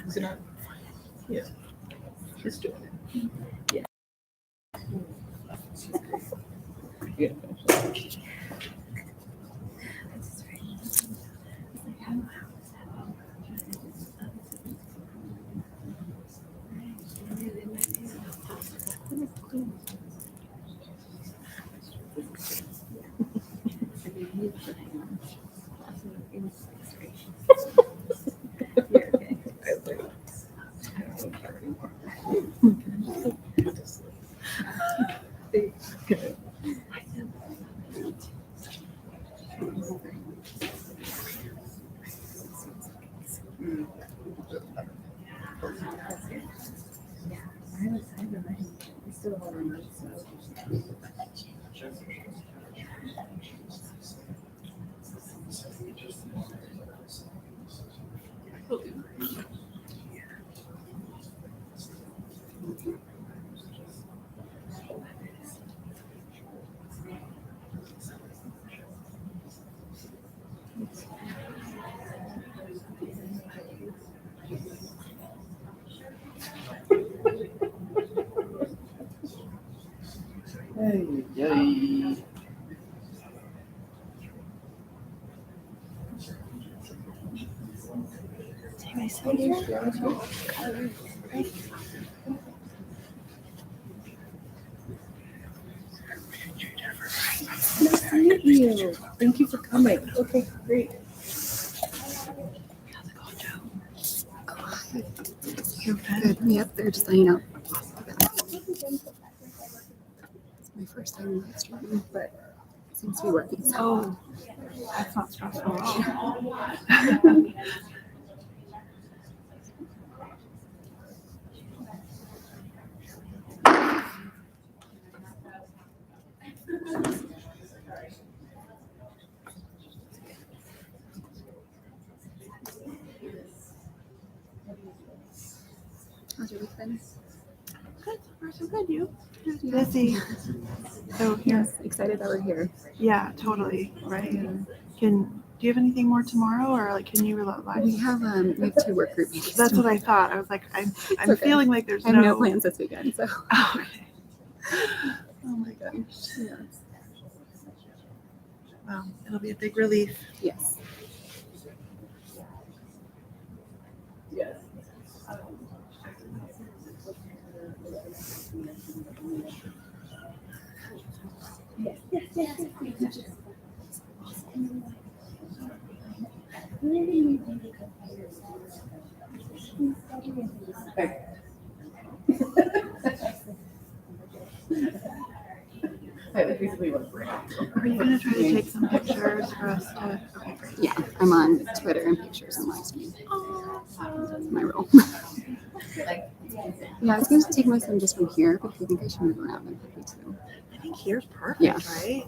Is it not? Yeah. Just do it. Yeah. Yeah. Yay. Nice to meet you. Thank you for coming. Okay, great. Good. Yep, they're just hanging out. It's my first time live streaming, but it seems to be working. So. Oh, that's not stressful at all. How's your week been? Good. We're so good. You? Busy. So here. Yes, excited that we're here. Yeah, totally. Right. Do you have anything more tomorrow, or like can you live? We have 2 work group meetings. That's what I thought. I was like, I'm okay. feeling like there's I have no plans this weekend, so. Oh, okay. Oh my gosh. Yeah. Well, it'll be a big relief. Yes. Yes. Basically what we're Are you going to try to take some pictures for us to? Okay, great. Yeah, I'm on Twitter and pictures and live stream. That's my role. Yeah, I was going to take my son just from here, but if you think I should move around, I'm happy to. I think here's perfect, Yeah. right?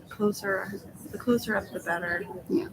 The closer up, the better. Yeah.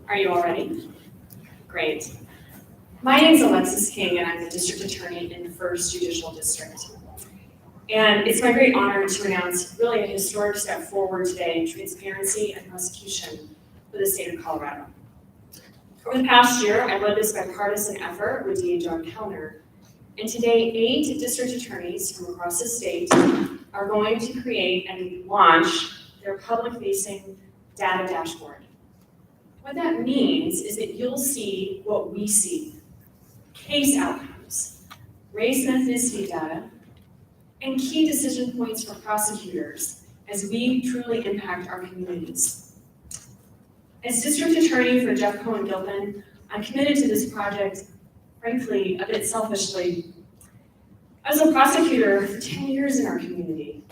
Are you all ready? Great. My name is Alexis King, and I'm the District Attorney in the 1st Judicial District. And it's my great honor to announce really a historic step forward today in transparency and prosecution for the state of Colorado. Over the past year, I led this bipartisan effort with DA John Kellner, and today 8 district attorneys from across the state are going to create and launch their public-facing data dashboard. What that means is that you'll see what we see: case outcomes, race and ethnicity data, and key decision points for prosecutors as we truly impact our communities. As District Attorney for Jeff Cohen-Gilpin, I'm committed to this project, frankly, a bit selfishly. I was a prosecutor for 10 years in our community,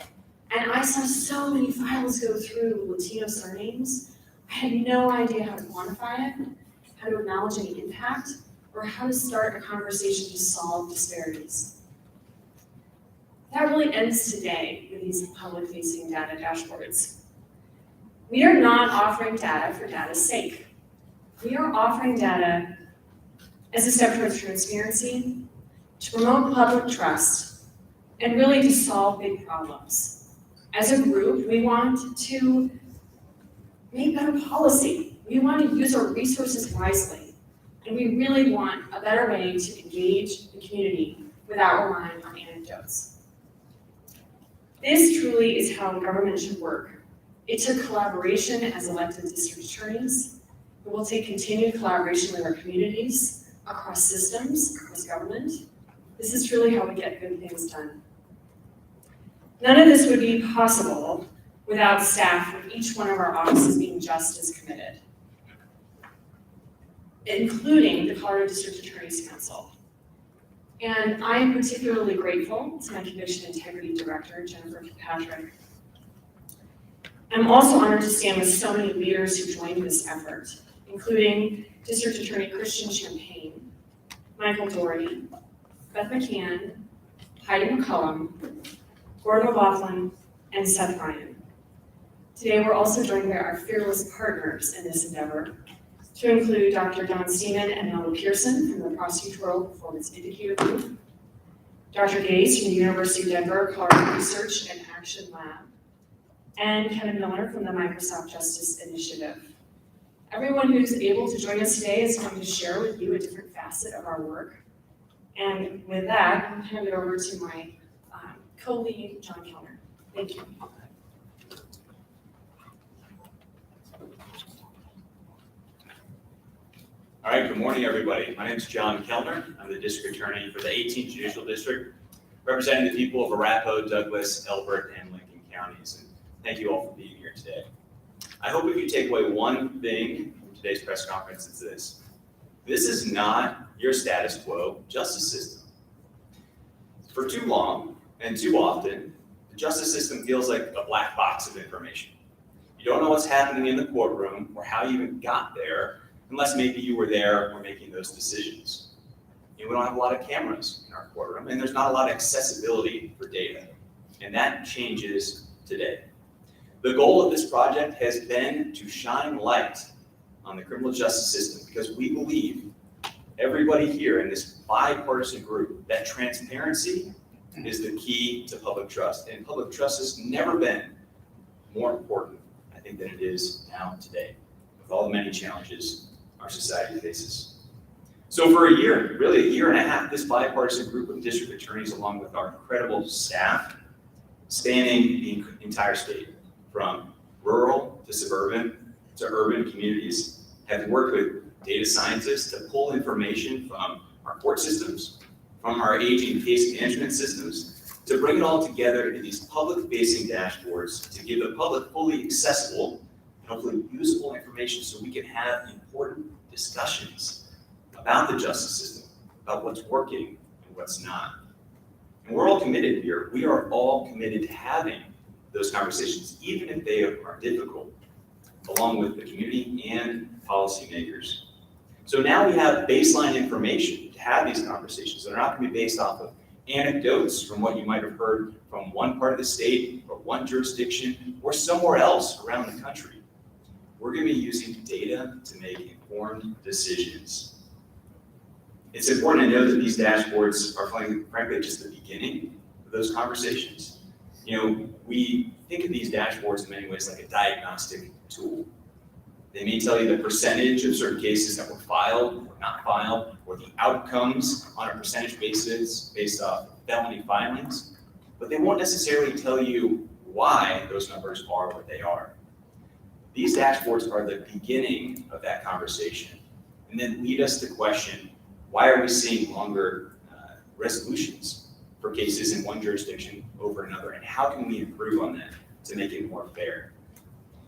and I saw so many files go through Latino surnames. I had no idea how to quantify it, how to acknowledge any impact, or how to start a conversation to solve disparities. That really ends today with these public-facing data dashboards. We are not offering data for data's sake. We are offering data as a step towards transparency, to promote public trust, and really to solve big problems. As a group, we want to make better policy. We want to use our resources wisely. And we really want a better way to engage the community without relying on anecdotes. This truly is how government should work. It took collaboration as elected district attorneys. It will take continued collaboration with our communities, across systems, across government. This is truly how we get good things done. None of this would be possible without staff from each one of our offices being just as committed, including the Colorado District Attorney's Council. And I am particularly grateful to my Conviction Integrity Director, Jennifer Kirkpatrick. I'm also honored to stand with so many leaders who joined this effort, including District Attorney Christian Champagne, Michael Doherty, Beth McCann, Heidi McCullum, Gordon McLaughlin, and Seth Ryan. Today, we're also joined by our fearless partners in this endeavor, to include Dr. Don Seaman and Melba Pearson from the Prosecutorial Performance Indicator Group, Dr. Gaze from the University of Denver Colorado Research and Action Lab, and Kevin Miller from the Microsoft Justice Initiative. Everyone who's able to join us today is going to share with you a different facet of our work. And with that, I'm going to hand it over to my co-lead, John Kellner. Thank you. All right, good morning, everybody. My name is John Kellner. I'm the district attorney for the 18th Judicial District, representing the people of Arapahoe, Douglas, Elbert, and Lincoln counties. And thank you all for being here today. I hope if you take away one thing from today's press conference, it's this. This is not your status quo justice system. For too long and too often, the justice system feels like a black box of information. You don't know what's happening in the courtroom or how you even got there, unless maybe you were there or making those decisions. We don't have a lot of cameras in our courtroom, and there's not a lot of accessibility for data. And that changes today. The goal of this project has been to shine light on the criminal justice system because we believe, everybody here in this bipartisan group, that transparency is the key to public trust. And public trust has never been more important, I think, than it is now today, with all the many challenges our society faces. So for a year, really a year and a half, this bipartisan group of district attorneys, along with our incredible staff, spanning the entire state, from rural to suburban to urban communities, have worked with data scientists to pull information from our court systems, from our aging case management systems, to bring it all together into these public-facing dashboards to give the public fully accessible and hopefully usable information so we can have important discussions about the justice system, about what's working and what's not. And we're all committed here. We are all committed to having those conversations, even if they are difficult, along with the community and policymakers. So now we have baseline information to have these conversations that are not going to be based off of anecdotes from what you might have heard from one part of the state or one jurisdiction or somewhere else around the country. We're going to be using data to make informed decisions. It's important to know that these dashboards are frankly just the beginning of those conversations. We think of these dashboards in many ways like a diagnostic tool. They may tell you the percentage of certain cases that were filed or not filed, or the outcomes on a percentage basis based off felony filings, but they won't necessarily tell you why those numbers are what they are. These dashboards are the beginning of that conversation, and then lead us to question, why are we seeing longer resolutions for cases in one jurisdiction over another, and how can we improve on that to make it more fair?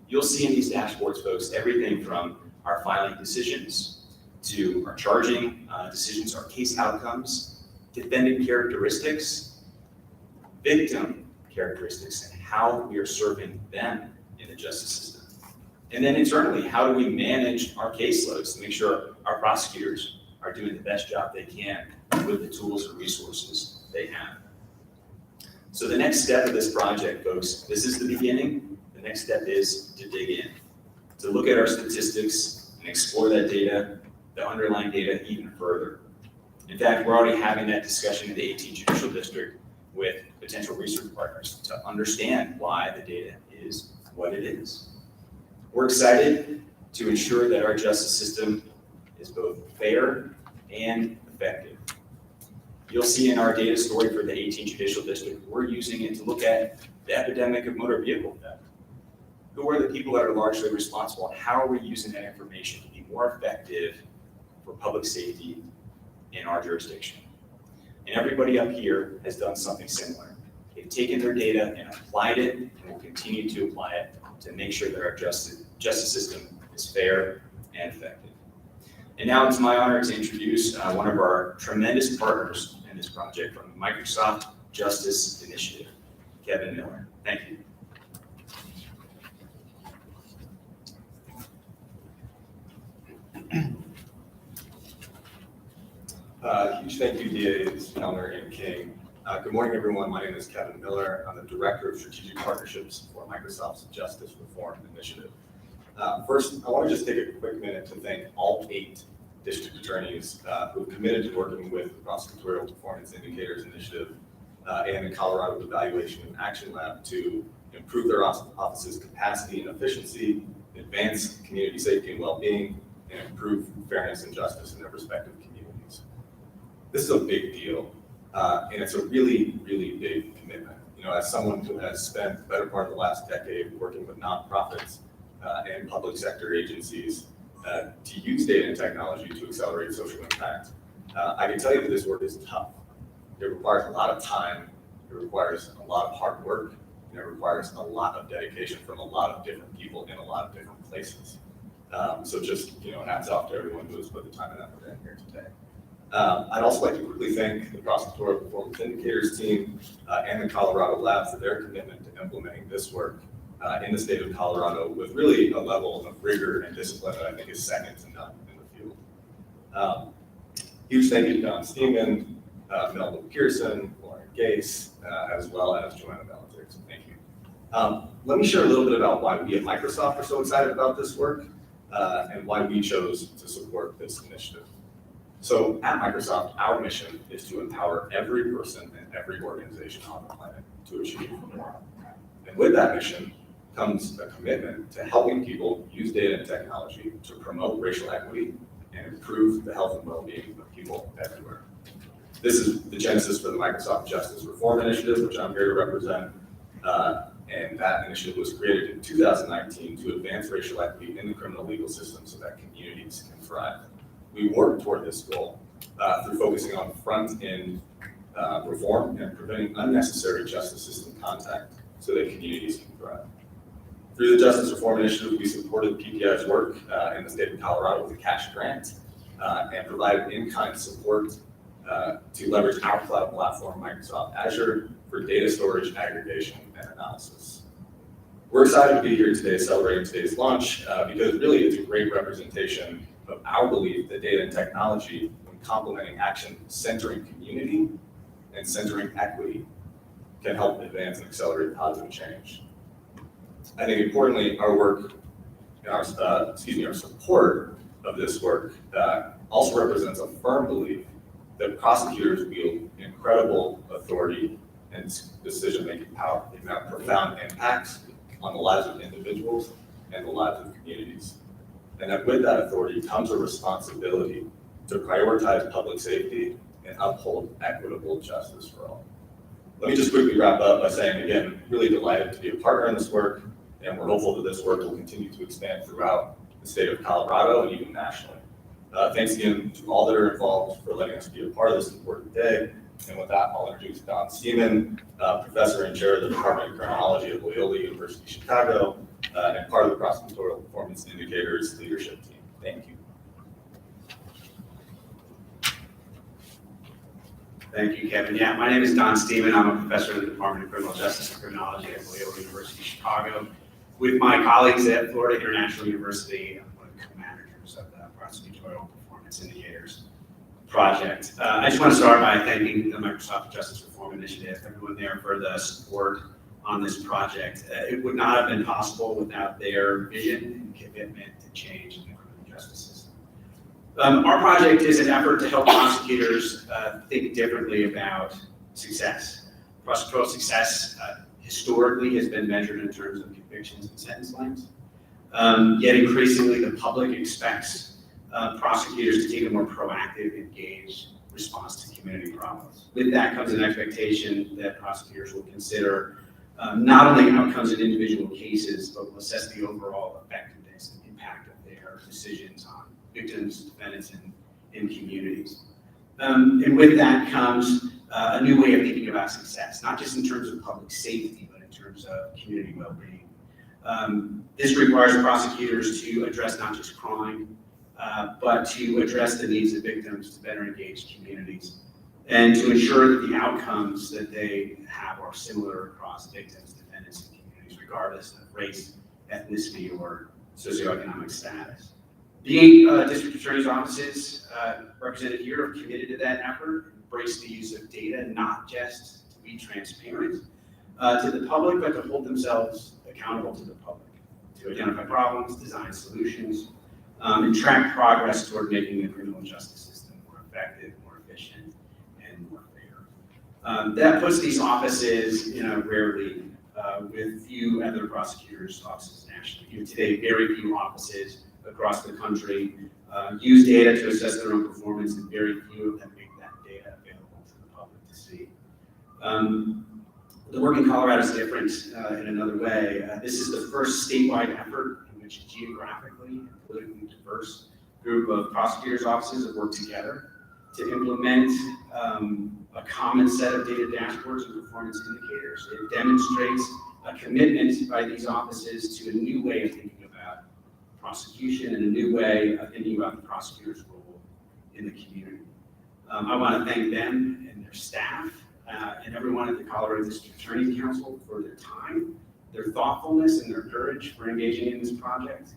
You'll see in these dashboards, folks, everything from our filing decisions to our charging decisions, our case outcomes, defendant characteristics, victim characteristics and how we are serving them in the justice system. And then internally, how do we manage our caseloads to make sure our prosecutors are doing the best job they can with the tools and resources they have. So the next step of this project, folks, this is the beginning. The next step is to dig in, to look at our statistics and explore that data, the underlying data even further. In fact, we're already having that discussion in the 18th Judicial District with potential research partners to understand why the data is what it is. We're excited to ensure that our justice system is both fair and effective. You'll see in our data story for the 18th Judicial District, we're using it to look at the epidemic of motor vehicle theft. Who are the people that are largely responsible, and how are we using that information to be more effective for public safety in our jurisdiction? And everybody up here has done something similar. They've taken their data and applied it, and will continue to apply it to make sure that our justice system is fair and effective. And now it's my honor to introduce one of our tremendous partners in this project from the Microsoft Justice Initiative, Kevin Miller. Thank you. Huge thank you, DAs Kellner and King. Good morning, everyone. My name is Kevin Miller. I'm the Director of Strategic Partnerships for Microsoft's Justice Reform Initiative. First, I want to just take a quick minute to thank all 8 district attorneys who have committed to working with the Prosecutorial Performance Indicators Initiative and the Colorado Evaluation and Action Lab to improve their office's capacity and efficiency, advance community safety and well-being, and improve fairness and justice in their respective communities. This is a big deal, and it's a really, really big commitment. You know, as someone who has spent the better part of the last decade working with nonprofits and public sector agencies to use data and technology to accelerate social impact, I can tell you that this work is tough. It requires a lot of time, it requires a lot of hard work, and it requires a lot of dedication from a lot of different people in a lot of different places. So just, hats off to everyone who has put the time and effort in here today. I'd also like to quickly thank the Prosecutorial Performance Indicators team and the Colorado Lab for their commitment to implementing this work in the state of Colorado with really a level of rigor and discipline that I think is second to none in the field. Huge thank you to Don Steeman, Melvin Pearson, Lauren Gase, as well as Joanna Valentine. So thank you. Let me share a little bit about why we at Microsoft are so excited about this work and why we chose to support this initiative. So at Microsoft, our mission is to empower every person and every organization on the planet to achieve more. And with that mission comes a commitment to helping people use data and technology to promote racial equity and improve the health and well-being of people everywhere. This is the genesis for the Microsoft Justice Reform Initiative, which I'm here to represent. And that initiative was created in 2019 to advance racial equity in the criminal legal system so that communities can thrive. We work toward this goal through focusing on front-end reform and preventing unnecessary justice system contact so that communities can thrive. Through the Justice Reform Initiative, we supported PPI's work in the state of Colorado with a cash grant and provided in-kind support to leverage our cloud platform, Microsoft Azure, for data storage, aggregation, and analysis. We're excited to be here today celebrating today's launch because really it's a great representation of our belief that data and technology, when complementing action centering community and centering equity, can help advance and accelerate positive change. I think importantly, our work and our support of this work also represents a firm belief that prosecutors wield incredible authority and decision-making power. They can have profound impacts on the lives of individuals and the lives of communities. And that with that authority comes a responsibility to prioritize public safety and uphold equitable justice for all. Let me just quickly wrap up by saying, again, really delighted to be a partner in this work, and we're hopeful that this work will continue to expand throughout the state of Colorado and even nationally. Thanks again to all that are involved for letting us be a part of this important day. And with that, I'll introduce Don Steeman, Professor and Chair of the Department of Criminology at Loyola University Chicago, and part of the Prosecutorial Performance Indicators leadership team. Thank you. Thank you, Kevin. Yeah, my name is Don Steeman. I'm a professor in the Department of Criminal Justice and Criminology at Loyola University Chicago. With my colleagues at Florida International University, I'm one of the co-managers of the Prosecutorial Performance Indicators project. I just want to start by thanking the Microsoft Justice Reform Initiative, everyone there for the support on this project. It would not have been possible without their vision and commitment to change in the criminal justice system. Our project is an effort to help prosecutors think differently about success. Prosecutorial success historically has been measured in terms of convictions and sentence lengths. Yet increasingly the public expects prosecutors to take a more proactive, engaged response to community problems. With that comes an expectation that prosecutors will consider not only outcomes in individual cases, but will assess the overall effectiveness and impact of their decisions on victims, defendants, and communities. And with that comes a new way of thinking about success, not just in terms of public safety, but in terms of community well-being. This requires prosecutors to address not just crime, but to address the needs of victims to better engage communities and to ensure that the outcomes that they have are similar across victims, defendants, and communities, regardless of race, ethnicity, or socioeconomic status. The 8 district attorney's offices represented here are committed to that effort, embrace the use of data, not just to be transparent to the public, but to hold themselves accountable to the public, to identify problems, design solutions, and track progress toward making the criminal justice system more effective, more efficient, and more fair. That puts these offices in a rare league with few other prosecutors' offices nationally. Today, very few offices across the country use data to assess their own performance, and very few of them make that data available to the public to see. The work in Colorado is different in another way. This is the first statewide effort in which geographically and politically diverse group of prosecutors' offices have worked together to implement a common set of data dashboards and performance indicators. It demonstrates a commitment by these offices to a new way of thinking about prosecution and a new way of thinking about the prosecutor's role in the community. I want to thank them and their staff and everyone at the Colorado District Attorney's Council for their time, their thoughtfulness, and their courage for engaging in this project.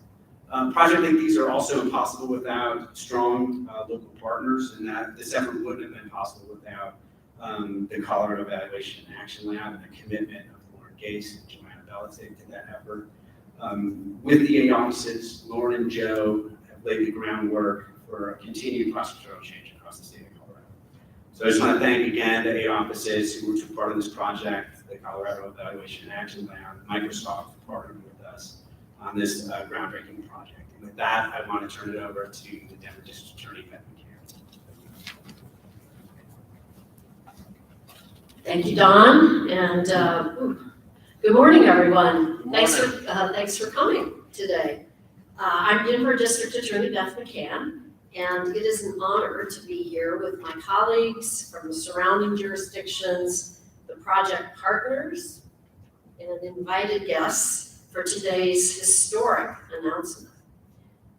Projects like these are also impossible without strong local partners, and that this effort wouldn't have been possible without the Colorado Evaluation and Action Lab and the commitment of Lauren Gase and Joanna Belichick to that effort. With the 8 offices, Lauren and Joe have laid the groundwork for a continued prosecutorial change across the state of Colorado. So I just want to thank again the 8 offices who took part of this project, the Colorado Evaluation and Action Lab, Microsoft partnered with us on this groundbreaking project. And with that, I want to turn it over to the Denver District Attorney, Beth McCann. Thank you, Don, and good morning, everyone. Thanks for coming today. I'm Denver District Attorney Beth McCann, and it is an honor to be here with my colleagues from the surrounding jurisdictions, the project partners, and invited guests for today's historic announcement.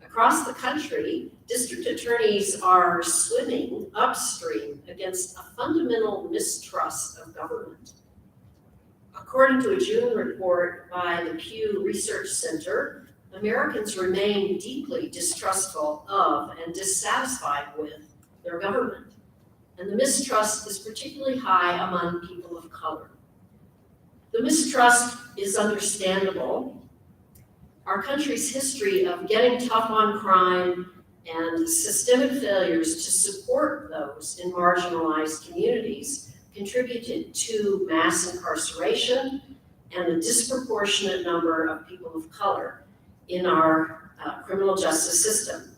Across the country, district attorneys are swimming upstream against a fundamental mistrust of government. According to a June report by the Pew Research Center, Americans remain deeply distrustful of and dissatisfied with their government. And the mistrust is particularly high among people of color. The mistrust is understandable. Our country's history of getting tough on crime and systemic failures to support those in marginalized communities contributed to mass incarceration and a disproportionate number of people of color in our criminal justice system.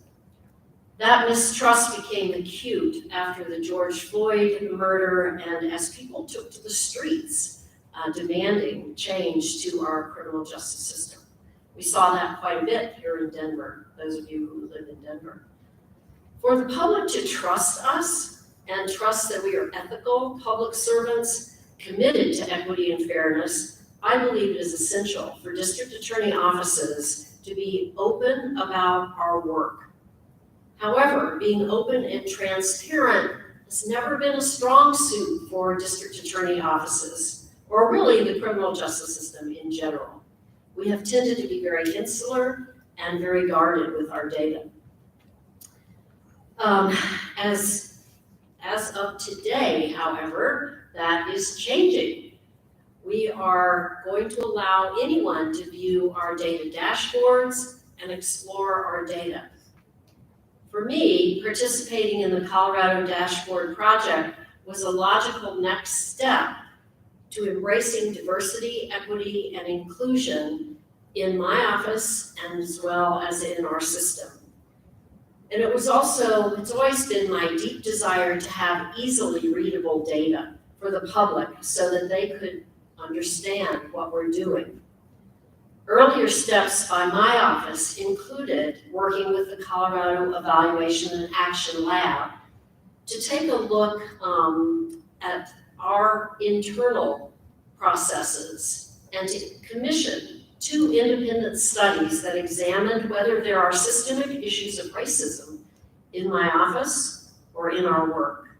That mistrust became acute after the George Floyd murder and as people took to the streets demanding change to our criminal justice system. We saw that quite a bit here in Denver, those of you who live in Denver. For the public to trust us and trust that we are ethical public servants committed to equity and fairness, I believe it is essential for district attorney offices to be open about our work. However, being open and transparent has never been a strong suit for district attorney offices, or really the criminal justice system in general. We have tended to be very insular and very guarded with our data. As of today, however, that is changing. We are going to allow anyone to view our data dashboards and explore our data. For me, participating in the Colorado Dashboard Project was a logical next step to embracing diversity, equity, and inclusion in my office and as well as in our system. And it's always been my deep desire to have easily readable data for the public so that they could understand what we're doing. Earlier steps by my office included working with the Colorado Evaluation and Action Lab to take a look at our internal processes and to commission 2 independent studies that examined whether there are systemic issues of racism in my office or in our work.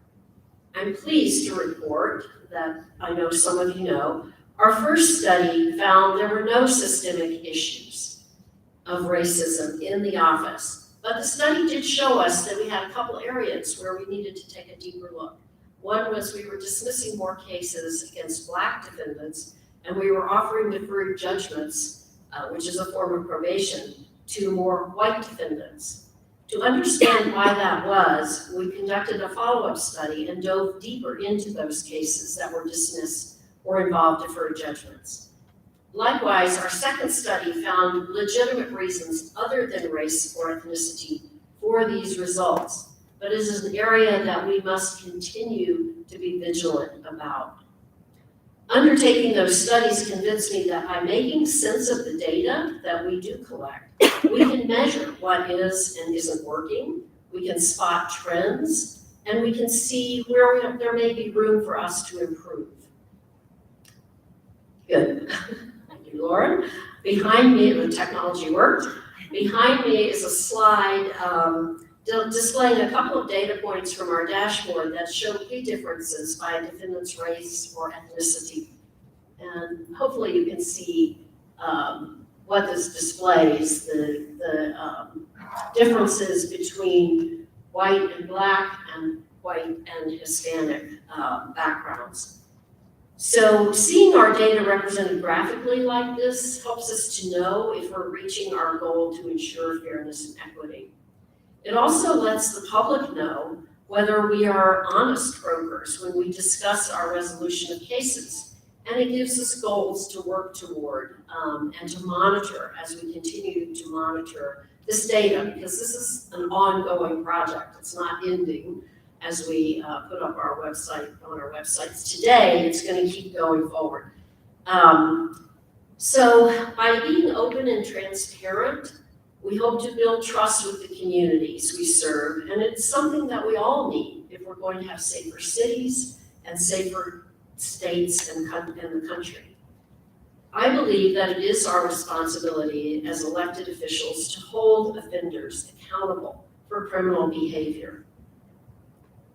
I'm pleased to report that I know some of you know, our first study found there were no systemic issues of racism in the office, but the study did show us that we had a couple areas where we needed to take a deeper look. One was we were dismissing more cases against Black defendants, and we were offering deferred judgments, which is a form of probation, to more white defendants. To understand why that was, we conducted a follow-up study and dove deeper into those cases that were dismissed or involved deferred judgments. Likewise, our second study found legitimate reasons other than race or ethnicity for these results, but it is an area that we must continue to be vigilant about. Undertaking those studies convinced me that by making sense of the data that we do collect, we can measure what is and isn't working, we can spot trends, and we can see where there may be room for us to improve. Good. Thank you, Lauren. Behind me, the technology worked. Behind me is a slide displaying a couple of data points from our dashboard that show key differences by a defendant's race or ethnicity. And hopefully you can see what this displays, the differences between white and Black and white and Hispanic backgrounds. So seeing our data represented graphically like this helps us to know if we're reaching our goal to ensure fairness and equity. It also lets the public know whether we are honest brokers when we discuss our resolution of cases. And it gives us goals to work toward and to monitor as we continue to monitor this data, because this is an ongoing project. It's not ending as we put up our website on our websites today. It's going to keep going forward. So by being open and transparent, we hope to build trust with the communities we serve, and it's something that we all need if we're going to have safer cities and safer states and the country. I believe that it is our responsibility as elected officials to hold offenders accountable for criminal behavior,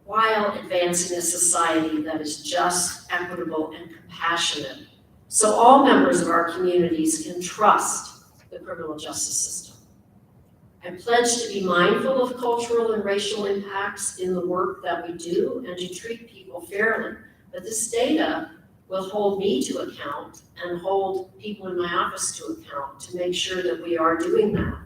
while advancing a society that is just, equitable, and compassionate, so all members of our communities can trust the criminal justice system. I pledge to be mindful of cultural and racial impacts in the work that we do and to treat people fairly, but this data will hold me to account and hold people in my office to account to make sure that we are doing that.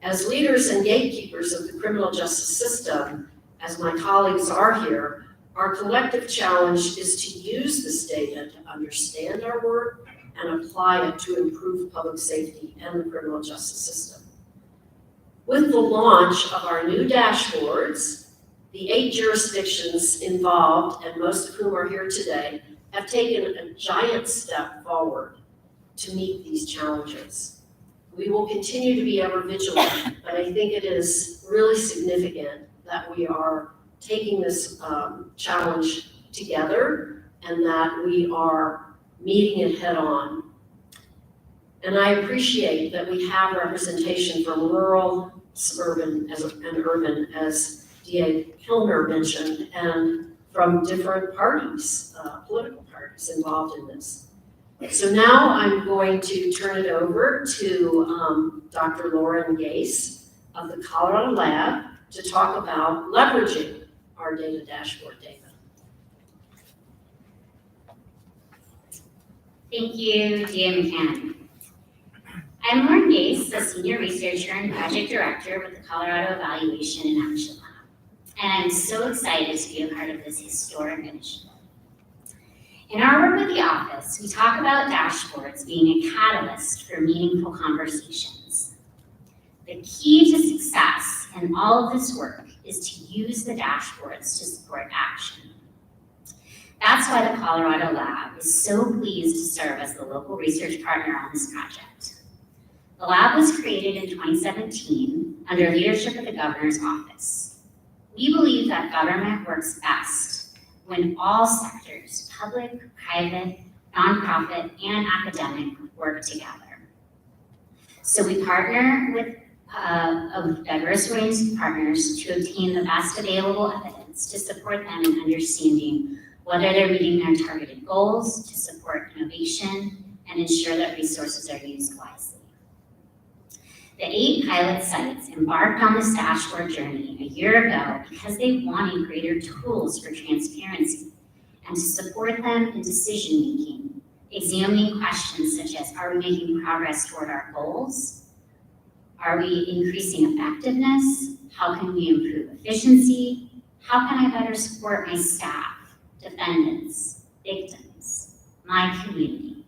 As leaders and gatekeepers of the criminal justice system, as my colleagues are here, our collective challenge is to use this data to understand our work and apply it to improve public safety and the criminal justice system. With the launch of our new dashboards, the 8 jurisdictions involved, and most of whom are here today, have taken a giant step forward to meet these challenges. We will continue to be ever vigilant, but I think it is really significant that we are taking this challenge together and that we are meeting it head on. And I appreciate that we have representation from rural, suburban, and urban as DA Kilmer mentioned, and from different parties, political parties involved in this. So now I'm going to turn it over to Dr. Lauren Gase of the Colorado Lab to talk about leveraging our data dashboard data. Thank you, DA McCann. I'm Lauren Gase, a senior researcher and project director with the Colorado Evaluation and Action Lab. And I'm so excited to be a part of this historic initiative. In our work with the office, we talk about dashboards being a catalyst for meaningful conversations. The key to success in all of this work is to use the dashboards to support action. That's why the Colorado Lab is so pleased to serve as the local research partner on this project. The lab was created in 2017 under leadership of the governor's office. We believe that government works best when all sectors, public, private, nonprofit, and academic, work together. So we partner with a diverse range of partners to obtain the best available evidence to support them in understanding whether they're meeting their targeted goals, to support innovation, and ensure that resources are used wisely. The 8 pilot sites embarked on this dashboard journey a year ago because they wanted greater tools for transparency and to support them in decision-making, examining questions such as, are we making progress toward our goals? Are we increasing effectiveness? How can we improve efficiency? How can I better support my staff, defendants, victims, my community?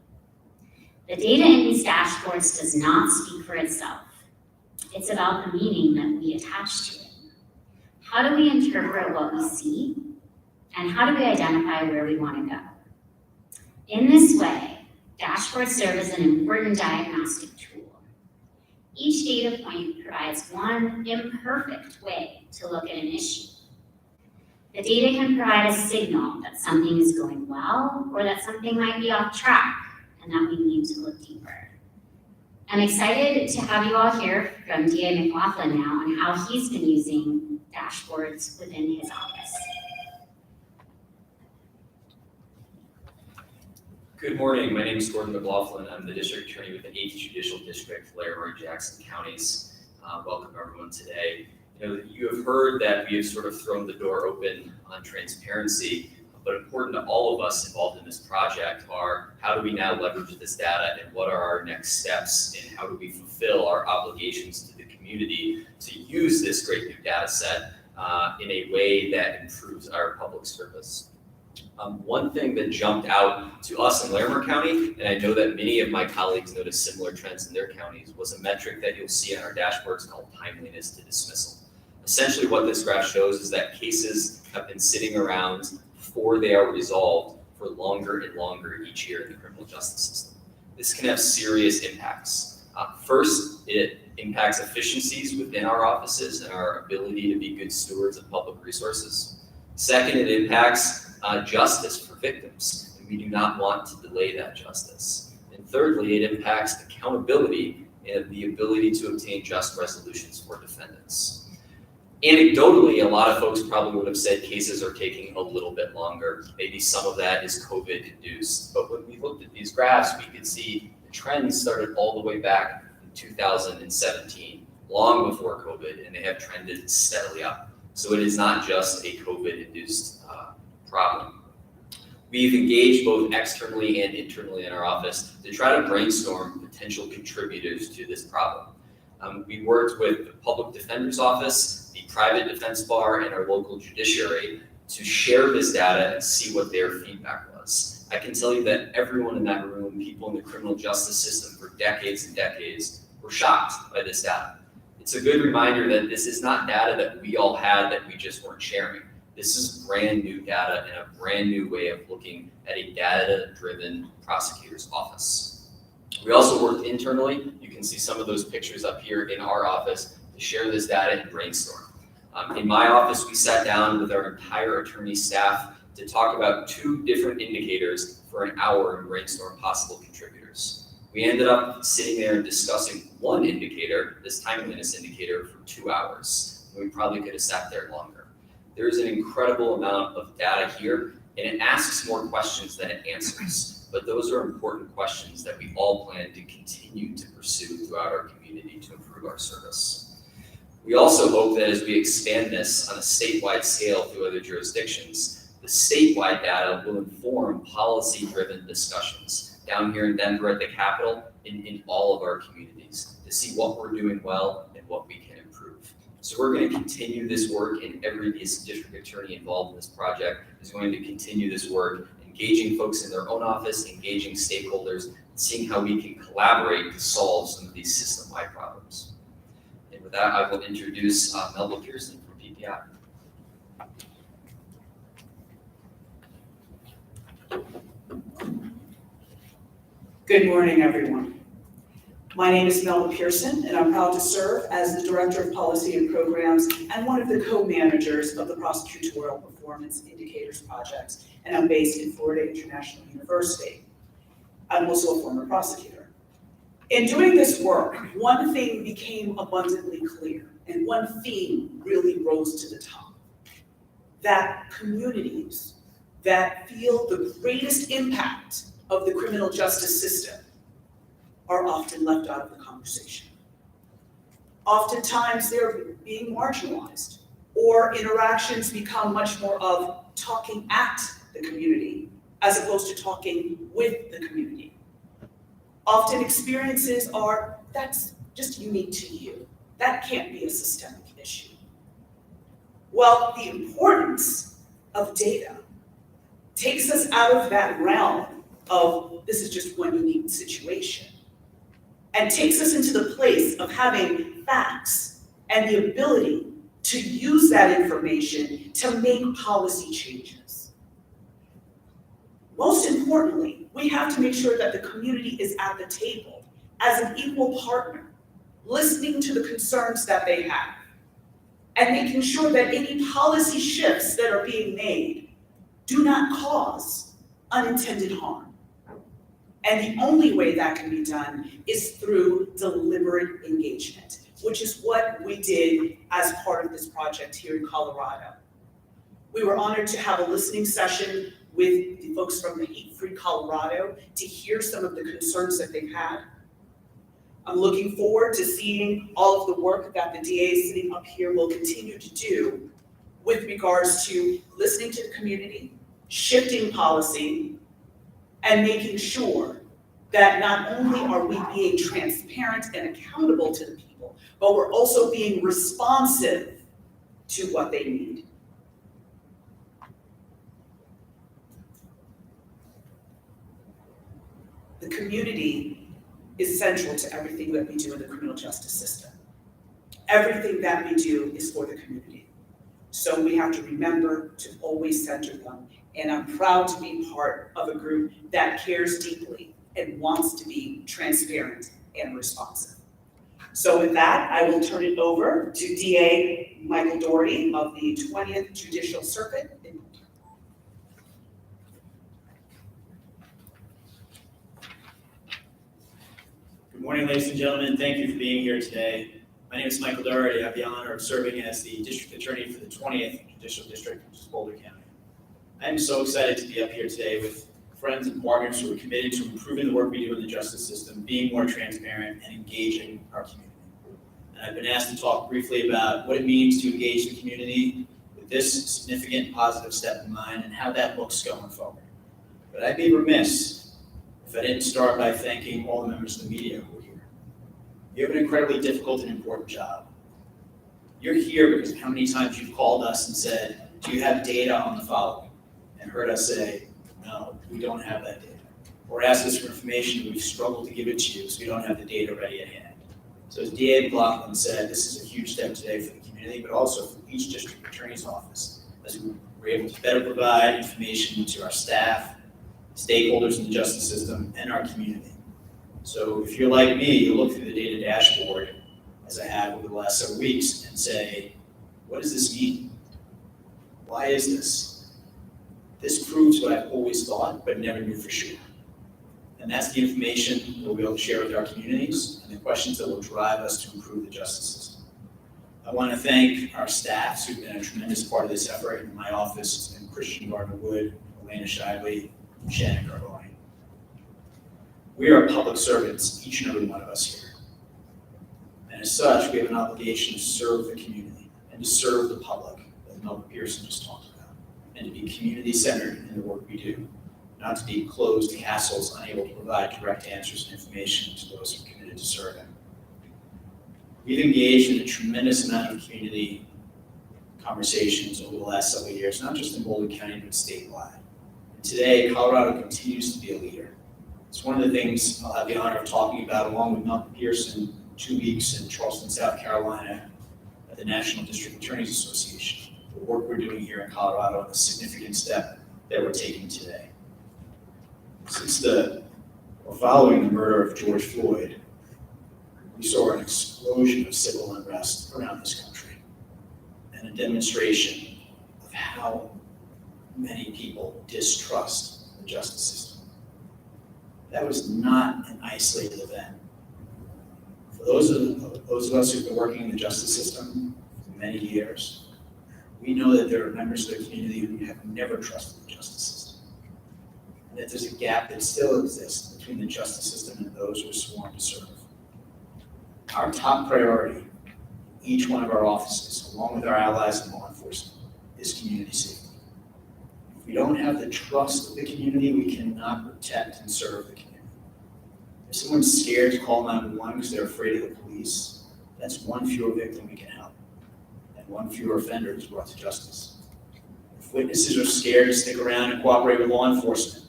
The data in these dashboards does not speak for itself. It's about the meaning that we attach to it. How do we interpret what we see? And how do we identify where we want to go? In this way, dashboards serve as an important diagnostic tool. Each data point provides one imperfect way to look at an issue. The data can provide a signal that something is going well or that something might be off track and that we need to look deeper. I'm excited to have you all hear from DA McLaughlin now on how he's been using dashboards within his office. Good morning, my name is Gordon McLaughlin. I'm the district attorney with the 8th Judicial District, Larimer and Jackson counties. Welcome everyone today. You have heard that we have sort of thrown the door open on transparency, but important to all of us involved in this project are how do we now leverage this data and what are our next steps and how do we fulfill our obligations to the community to use this great new data set in a way that improves our public service. One thing that jumped out to us in Larimer County, and I know that many of my colleagues noticed similar trends in their counties, was a metric that you'll see on our dashboards called timeliness to dismissal. Essentially what this graph shows is that cases have been sitting around before they are resolved for longer and longer each year in the criminal justice system. This can have serious impacts. First, it impacts efficiencies within our offices and our ability to be good stewards of public resources. Second, it impacts justice for victims, and we do not want to delay that justice. And thirdly, it impacts accountability and the ability to obtain just resolutions for defendants. Anecdotally, a lot of folks probably would have said cases are taking a little bit longer. Maybe some of that is COVID-induced. But when we looked at these graphs, we could see the trends started all the way back in 2017, long before COVID, and they have trended steadily up. So it is not just a COVID-induced problem. We've engaged both externally and internally in our office to try to brainstorm potential contributors to this problem. We worked with the Public Defender's Office, the Private Defense Bar, and our local judiciary to share this data and see what their feedback was. I can tell you that everyone in that room, people in the criminal justice system for decades and decades, were shocked by this data. It's a good reminder that this is not data that we all had that we just weren't sharing. This is brand new data and a brand new way of looking at a data-driven prosecutor's office. We also worked internally. You can see some of those pictures up here in our office to share this data and brainstorm. In my office, we sat down with our entire attorney staff to talk about 2 different indicators for an hour and brainstorm possible contributors. We ended up sitting there and discussing one indicator, this timeliness indicator, for 2 hours. We probably could have sat there longer. There is an incredible amount of data here, and it asks more questions than it answers. But those are important questions that we all plan to continue to pursue throughout our community to improve our service. We also hope that as we expand this on a statewide scale through other jurisdictions, the statewide data will inform policy-driven discussions down here in Denver at the Capitol and in all of our communities to see what we're doing well and what we can improve. So we're going to continue this work, and every district attorney involved in this project is going to continue this work, engaging folks in their own office, engaging stakeholders, and seeing how we can collaborate to solve some of these system-wide problems. And with that, I will introduce Melba Pearson from PPI. Good morning, everyone. My name is Melba Pearson, and I'm proud to serve as the Director of Policy and Programs and one of the co-managers of the Prosecutorial Performance Indicators Project, and I'm based in Florida International University. I'm also a former prosecutor. In doing this work, one thing became abundantly clear, and one theme really rose to the top: that communities that feel the greatest impact of the criminal justice system are often left out of the conversation. Oftentimes they're being marginalized, or interactions become much more of talking at the community as opposed to talking with the community. Often experiences are, that's just unique to you. That can't be a systemic issue. Well, the importance of data takes us out of that realm of this is just one unique situation, and takes us into the place of having facts and the ability to use that information to make policy changes. Most importantly, we have to make sure that the community is at the table as an equal partner, listening to the concerns that they have, and making sure that any policy shifts that are being made do not cause unintended harm. And the only way that can be done is through deliberate engagement, which is what we did as part of this project here in Colorado. We were honored to have a listening session with the folks from the Hate-Free Colorado to hear some of the concerns that they've had. I'm looking forward to seeing all of the work that the DA sitting up here will continue to do with regards to listening to the community, shifting policy, and making sure that not only are we being transparent and accountable to the people, but we're also being responsive to what they need. The community is central to everything that we do in the criminal justice system. Everything that we do is for the community. So we have to remember to always center them. And I'm proud to be part of a group that cares deeply and wants to be transparent and responsive. So with that, I will turn it over to DA Michael Doherty of the 20th Judicial Circuit. Good morning, ladies and gentlemen. Thank you for being here today. My name is Michael Doherty. I have the honor of serving as the District Attorney for the 20th Judicial District, which is Boulder County. I am so excited to be up here today with friends and partners who are committed to improving the work we do in the justice system, being more transparent, and engaging our community. And I've been asked to talk briefly about what it means to engage the community with this significant positive step in mind and how that looks going forward. But I'd be remiss if I didn't start by thanking all the members of the media who are here. You have an incredibly difficult and important job. You're here because of how many times you've called us and said, do you have data on the following? And heard us say, no, we don't have that data. Or asked us for information and we've struggled to give it to you because we don't have the data ready at hand. So as DA McLaughlin said, this is a huge step today for the community, but also for each district attorney's office, as we were able to better provide information to our staff, stakeholders in the justice system, and our community. So if you're like me, you look through the data dashboard, as I have over the last several weeks, and say, what does this mean? Why is this? This proves what I've always thought, but never knew for sure. And that's the information we'll be able to share with our communities and the questions that will drive us to improve the justice system. I want to thank our staffs who've been a tremendous part of this effort. In my office, it's been Christian Gardner-Wood, Elena Shively, and Shannon Carboni. We are public servants, each and every one of us here. And as such, we have an obligation to serve the community and to serve the public, as Melvin Pearson just talked about, and to be community-centered in the work we do, not to be closed castles unable to provide direct answers and information to those who are committed to serving. We've engaged in a tremendous amount of community conversations over the last several years, not just in Boulder County, but statewide. And today, Colorado continues to be a leader. It's one of the things I'll have the honor of talking about along with Melvin Pearson 2 weeks in Charleston, South Carolina at the National District Attorneys Association. The work we're doing here in Colorado and the significant step that we're taking today. Following the murder of George Floyd, we saw an explosion of civil unrest around this country and a demonstration of how many people distrust the justice system. That was not an isolated event. For those of us who've been working in the justice system for many years, we know that there are members of the community who have never trusted the justice system. And that there's a gap that still exists between the justice system and those who are sworn to serve. Our top priority in each one of our offices, along with our allies in law enforcement, is community safety. If we don't have the trust of the community, we cannot protect and serve the community. If someone's scared to call 911 because they're afraid of the police, that's one fewer victim we can help, and one fewer offender is brought to justice. If witnesses are scared to stick around and cooperate with law enforcement,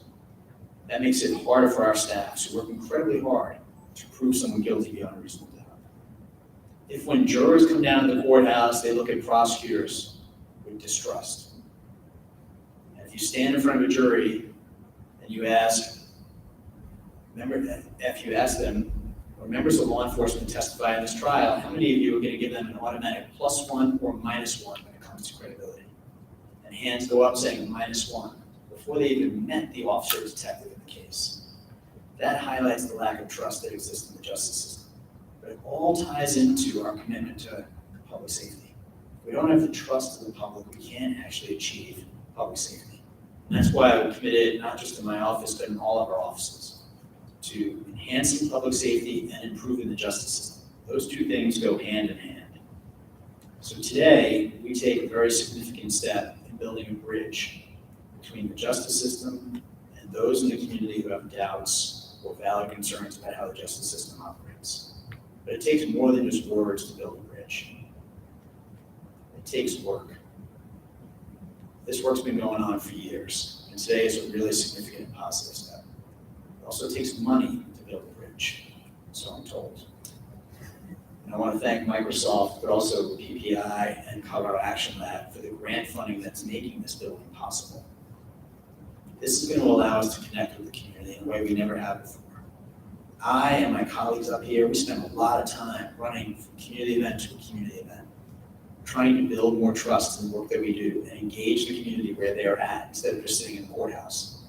that makes it harder for our staff who work incredibly hard to prove someone guilty beyond a reasonable doubt. If when jurors come down to the courthouse, they look at prosecutors with distrust. And if you stand in front of a jury and you ask, if you ask them, or members of law enforcement testify in this trial, how many of you are going to give them an automatic +1 or -1 when it comes to credibility? And hands go up saying -1 before they even met the officer or detective in the case. That highlights the lack of trust that exists in the justice system. But it all ties into our commitment to public safety. If we don't have the trust of the public, we can't actually achieve public safety. And that's why I'm committed, not just in my office, but in all of our offices, to enhancing public safety and improving the justice system. Those two things go hand in hand. So today, we take a very significant step in building a bridge between the justice system and those in the community who have doubts or valid concerns about how the justice system operates. But it takes more than just words to build a bridge. It takes work. This work's been going on for years, and today is a really significant and positive step. It also takes money to build a bridge, so I'm told. And I want to thank Microsoft, but also PPI and Colorado Action Lab for the grant funding that's making this building possible. This is going to allow us to connect with the community in a way we never have before. I and my colleagues up here, we spend a lot of time running from community event to community event, trying to build more trust in the work that we do and engage the community where they are at instead of just sitting in the courthouse.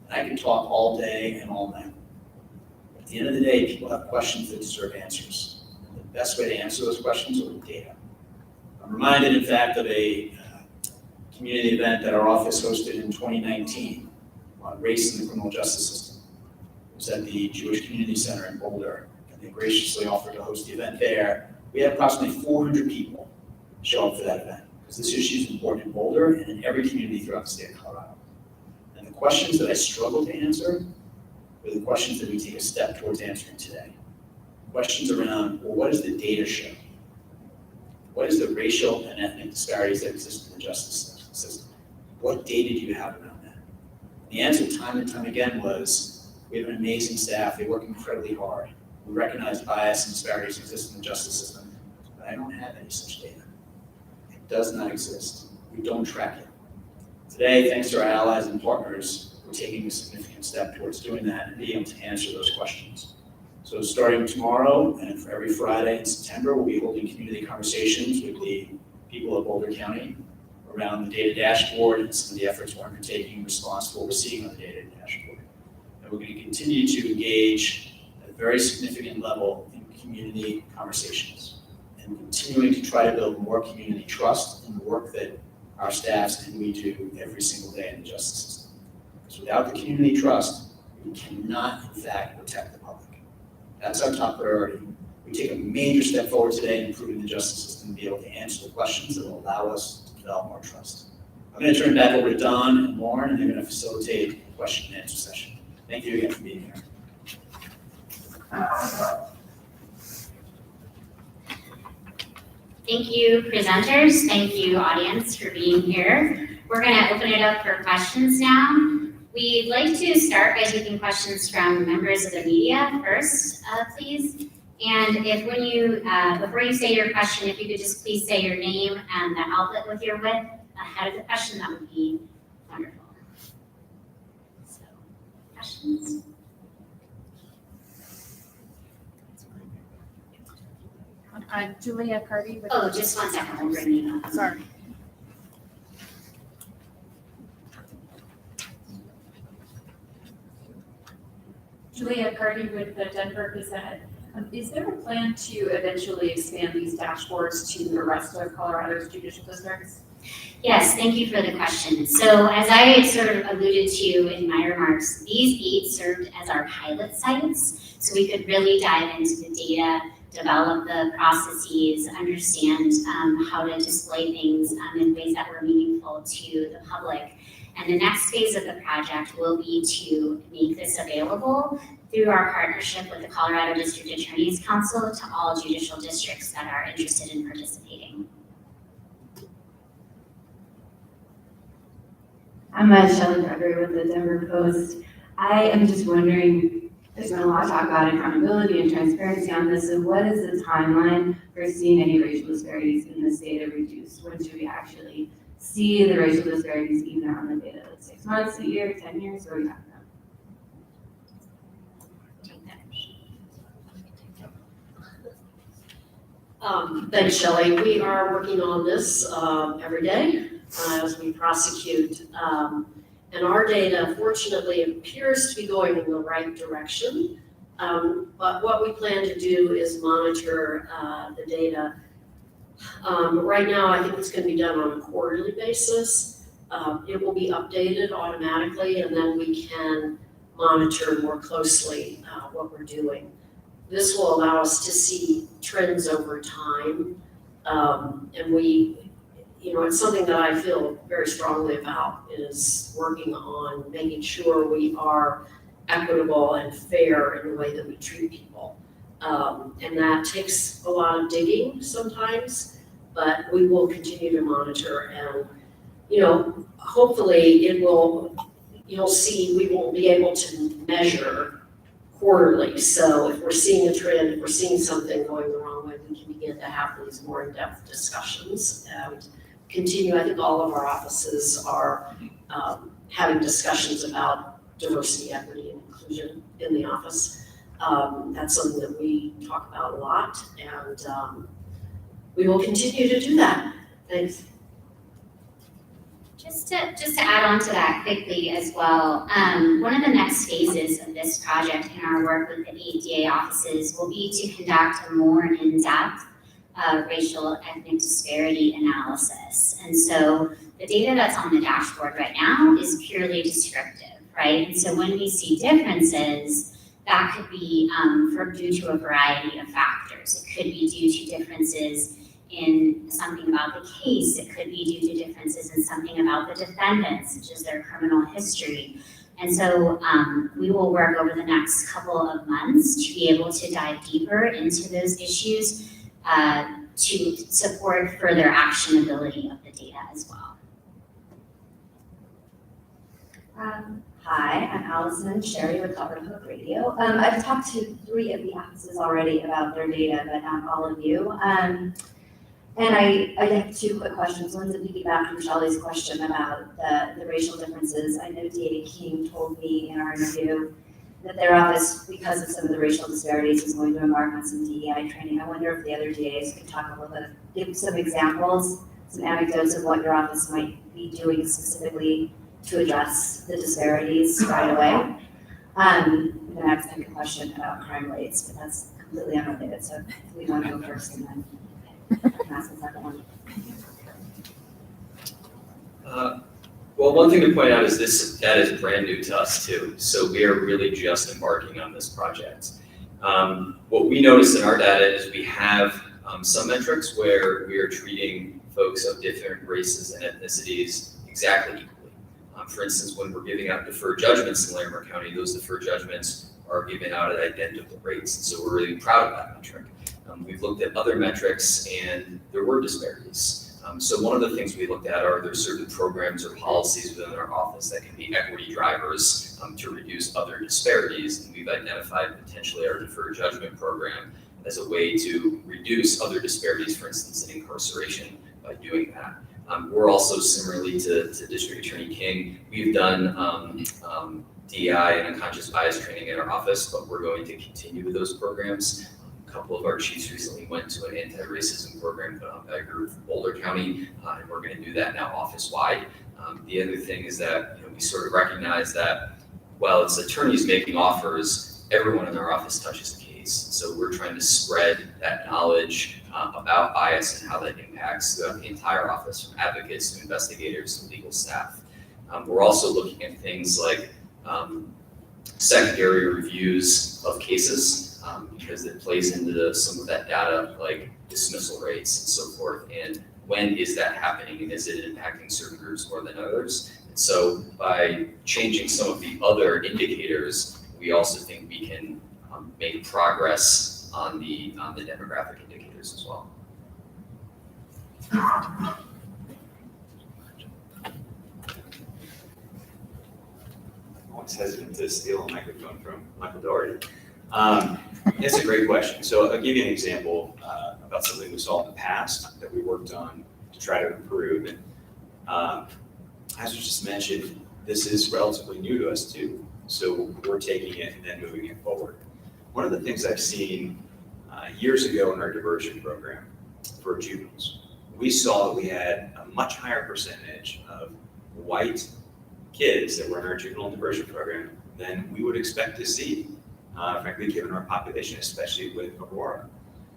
And I can talk all day and all night. But at the end of the day, people have questions that deserve answers. And the best way to answer those questions is with data. I'm reminded, in fact, of a community event that our office hosted in 2019 on race in the criminal justice system. It was at the Jewish Community Center in Boulder, and they graciously offered to host the event there. We had approximately 400 people show up for that event, because this issue is important in Boulder and in every community throughout the state of Colorado. And the questions that I struggled to answer were the questions that we take a step towards answering today. Questions around, well, what does the data show? What is the racial and ethnic disparities that exist in the justice system? What data do you have around that? The answer time and time again was, we have an amazing staff, they work incredibly hard. We recognize bias and disparities exist in the justice system, but I don't have any such data. It does not exist. We don't track it. Today, thanks to our allies and partners, we're taking a significant step towards doing that and being able to answer those questions. So starting tomorrow and for every Friday in September, we'll be holding community conversations with the people of Boulder County around the data dashboard and some of the efforts we're undertaking in response to what we're seeing on the data dashboard. And we're going to continue to engage at a very significant level in community conversations and continuing to try to build more community trust in the work that our staffs and we do every single day in the justice system. Because without the community trust, we cannot, in fact, protect the public. That's our top priority. We take a major step forward today in improving the justice system to be able to answer the questions that will allow us to develop more trust. I'm going to turn it back over to Don and Lauren, and they're going to facilitate the question and answer session. Thank you again for being here. Thank you, presenters. Thank you, audience, for being here. We're going to open it up for questions now. We'd like to start by taking questions from members of the media first, please. And if when you, before you say your question, if you could just please say your name and the outlet with your with ahead of the question, that would be wonderful. So, questions? Julia Carty with. Oh, just 1 second, we'll bring you up. Sorry. Julia Carty with the Denver Gazette. Is there a plan to eventually expand these dashboards to the rest of Colorado's judicial districts? Yes, thank you for the question. So as I sort of alluded to in my remarks, these 8 served as our pilot sites, so we could really dive into the data, develop the processes, understand how to display things in ways that were meaningful to the public. And the next phase of the project will be to make this available through our partnership with the Colorado District Attorney's Council to all judicial districts that are interested in participating. I'm Shelley Gregory with the Denver Post. I am just wondering, there's been a lot of talk about accountability and transparency on this, so what is the timeline for seeing any racial disparities in this data reduced? When should we actually see the racial disparities even on the data? 6 months, a year, 10 years, or we don't know? Thanks, Shelley. We are working on this every day as we prosecute. And our data, fortunately, appears to be going in the right direction. But what we plan to do is monitor the data. Right now, I think it's going to be done on a quarterly basis. It will be updated automatically, and then we can monitor more closely what we're doing. This will allow us to see trends over time. And we, it's something that I feel very strongly about, is working on making sure we are equitable and fair in the way that we treat people. And that takes a lot of digging sometimes, but we will continue to monitor, and, hopefully it will, you'll see we won't be able to measure quarterly. So if we're seeing a trend, if we're seeing something going the wrong way, we can begin to have these more in-depth discussions and continue. I think all of our offices are having discussions about diversity, equity, and inclusion in the office. That's something that we talk about a lot, and we will continue to do that. Thanks. Just to add on to that quickly as well, one of the next phases of this project in our work with the ADA offices will be to conduct a more in-depth racial ethnic disparity analysis. And so the data that's on the dashboard right now is purely descriptive, right? And so when we see differences, that could be due to a variety of factors. It could be due to differences in something about the case. It could be due to differences in something about the defendant, such as their criminal history. And so we will work over the next couple of months to be able to dive deeper into those issues to support further actionability of the data as well. Hi, I'm Allison Sherry with Auburn Public Radio. I've talked to 3 of the offices already about their data, but not all of you. And I have 2 quick questions. One's a piggyback from Shelley's question about the racial differences. I know David King told me in our interview that their office, because of some of the racial disparities, is going to embark on some DEI training. I wonder if the other DAs could talk a little bit, give some examples, some anecdotes of what your office might be doing specifically to address the disparities right away. And then I have a second question about crime rates, but that's completely unrelated, so we want to go first and then. can ask a second one. Well, one thing to point out is this data is brand new to us too. So we are really just embarking on this project. What we notice in our data is we have some metrics where we are treating folks of different races and ethnicities exactly equally. For instance, when we're giving out deferred judgments in Larimer County, those deferred judgments are given out at identical rates. And so we're really proud of that metric. We've looked at other metrics and there were disparities. So one of the things we looked at are there certain programs or policies within our office that can be equity drivers to reduce other disparities. And we've identified potentially our deferred judgment program as a way to reduce other disparities, for instance, in incarceration by doing that. We're also similarly to District Attorney King, we've done DEI and unconscious bias training in our office, but we're going to continue with those programs. A couple of our chiefs recently went to an anti-racism program put on by a group from Boulder County, and we're going to do that now office-wide. The other thing is that we sort of recognize that while it's attorneys making offers, everyone in our office touches the case. So we're trying to spread that knowledge about bias and how that impacts the entire office, from advocates to investigators to legal staff. We're also looking at things like secondary reviews of cases, because it plays into some of that data, like dismissal rates and so forth. And when is that happening, and is it impacting certain groups more than others? And so by changing some of the other indicators, we also think we can make progress on the demographic indicators as well. I'm always hesitant to steal a microphone from Michael Doherty. It's a great question. So I'll give you an example about something we saw in the past that we worked on to try to improve. And as was just mentioned, this is relatively new to us too. So we're taking it and then moving it forward. One of the things I've seen years ago in our diversion program for juveniles, we saw that we had a much higher percentage of white kids that were in our juvenile diversion program than we would expect to see, frankly, given our population, especially with Aurora.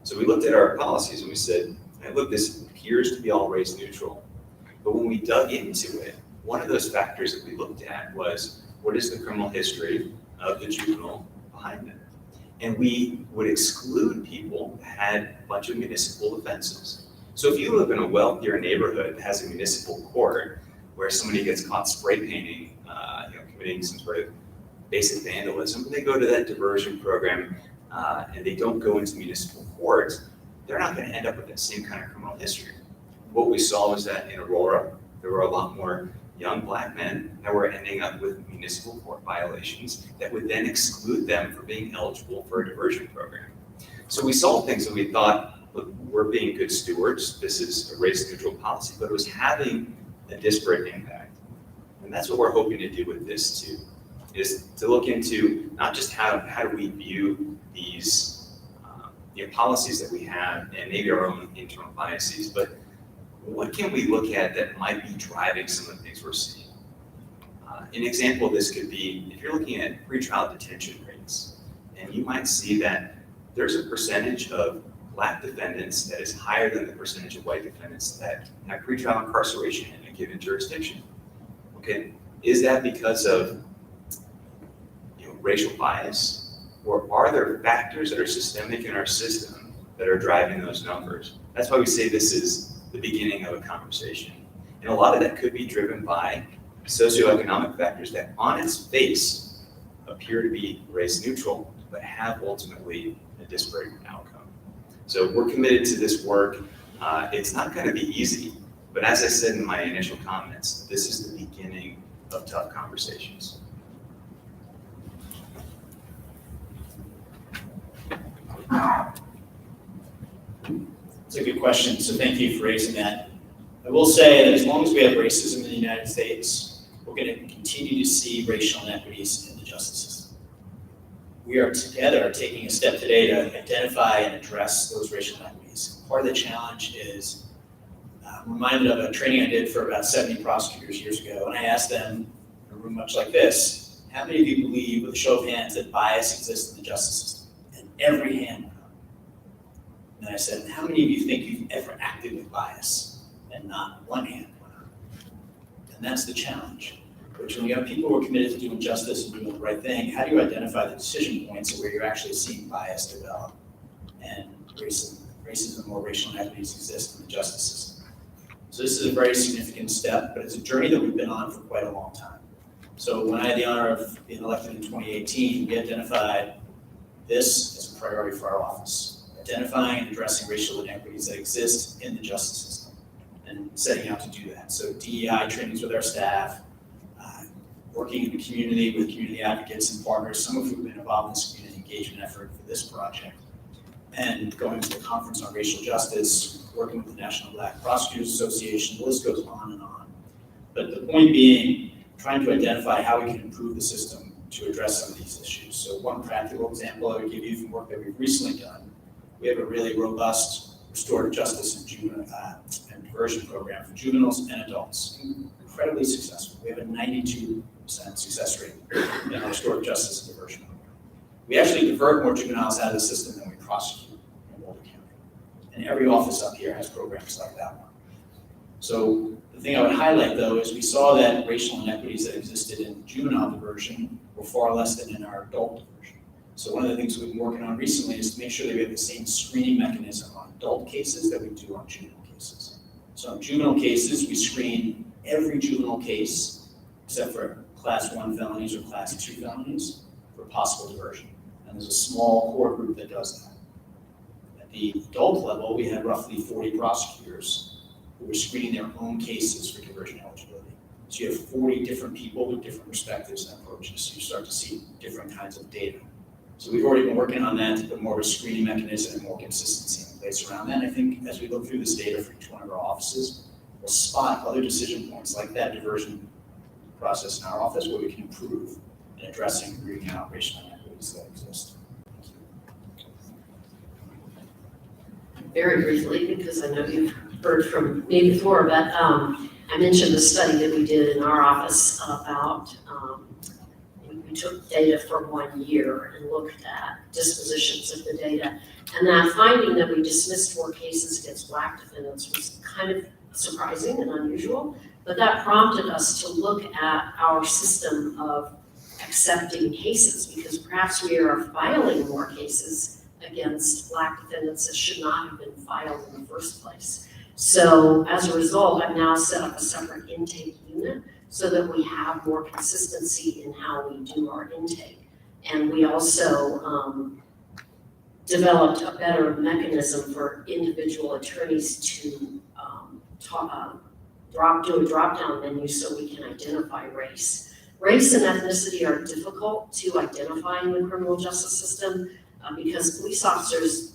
So we looked at our policies and we said, hey, look, this appears to be all race neutral. But when we dug into it, one of those factors that we looked at was, what is the criminal history of the juvenile behind them? And we would exclude people that had a bunch of municipal offenses. So if you live in a wealthier neighborhood that has a municipal court where somebody gets caught spray painting, committing some sort of basic vandalism, they go to that diversion program and they don't go into municipal court, they're not going to end up with that same kind of criminal history. What we saw was that in Aurora, there were a lot more young Black men that were ending up with municipal court violations that would then exclude them from being eligible for a diversion program. So we saw things that we thought, look, we're being good stewards, this is a race neutral policy, but it was having a disparate impact. And that's what we're hoping to do with this too, is to look into not just how do we view these policies that we have and maybe our own internal biases, but what can we look at that might be driving some of the things we're seeing? An example of this could be, if you're looking at pretrial detention rates, and you might see that there's a percentage of Black defendants that is higher than the percentage of white defendants that have pretrial incarceration in a given jurisdiction. Okay, is that because of racial bias, or are there factors that are systemic in our system that are driving those numbers? That's why we say this is the beginning of a conversation. And a lot of that could be driven by socioeconomic factors that on its face appear to be race neutral, but have ultimately a disparate outcome. So we're committed to this work. It's not going to be easy, but as I said in my initial comments, this is the beginning of tough conversations. It's a good question, so thank you for raising that. I will say that as long as we have racism in the United States, we're going to continue to see racial inequities in the justice system. We are together taking a step today to identify and address those racial inequities. Part of the challenge is, I'm reminded of a training I did for about 70 prosecutors years ago, and I asked them, in a room much like this, how many of you believe, with a show of hands, that bias exists in the justice system? And every hand went up. And then I said, how many of you think you've ever acted with bias? And not one hand went up. And that's the challenge. Which when you have people who are committed to doing justice and doing the right thing, how do you identify the decision points where you're actually seeing bias develop and racism or racial inequities exist in the justice system? So this is a very significant step, but it's a journey that we've been on for quite a long time. So when I had the honor of being elected in 2018, we identified this as a priority for our office, identifying and addressing racial inequities that exist in the justice system and setting out to do that. So DEI trainings with our staff, working in the community with community advocates and partners, some of whom have been involved in this community engagement effort for this project, and going to the Conference on Racial Justice, working with the National Black Prosecutors Association, the list goes on and on. But the point being, trying to identify how we can improve the system to address some of these issues. So one practical example I would give you from work that we've recently done, we have a really robust restorative justice and diversion program for juveniles and adults, incredibly successful. We have a 92% success rate in our restorative justice and diversion program. We actually divert more juveniles out of the system than we prosecute in Boulder County. And every office up here has programs like that one. So the thing I would highlight though is we saw that racial inequities that existed in juvenile diversion were far less than in our adult diversion. So one of the things we've been working on recently is to make sure that we have the same screening mechanism on adult cases that we do on juvenile cases. So in juvenile cases, we screen every juvenile case except for class 1 felonies or class 2 felonies for possible diversion. And there's a small core group that does that. At the adult level, we had roughly 40 prosecutors who were screening their own cases for diversion eligibility. So you have 40 different people with different perspectives and approaches. So you start to see different kinds of data. So we've already been working on that to put more of a screening mechanism and more consistency in place around that. And I think as we look through this data for each one of our offices, we'll spot other decision points like that diversion process in our office where we can improve in addressing and rooting out racial inequities that exist. Very briefly, because I know you've heard from me before, but I mentioned the study that we did in our office about, we took data for 1 year and looked at dispositions of the data. And that finding that we dismissed more cases against Black defendants was kind of surprising and unusual, but that prompted us to look at our system of accepting cases, because perhaps we are filing more cases against Black defendants that should not have been filed in the first place. So as a result, I've now set up a separate intake unit so that we have more consistency in how we do our intake. And we also developed a better mechanism for individual attorneys to do a drop-down menu so we can identify race. Race and ethnicity are difficult to identify in the criminal justice system because police officers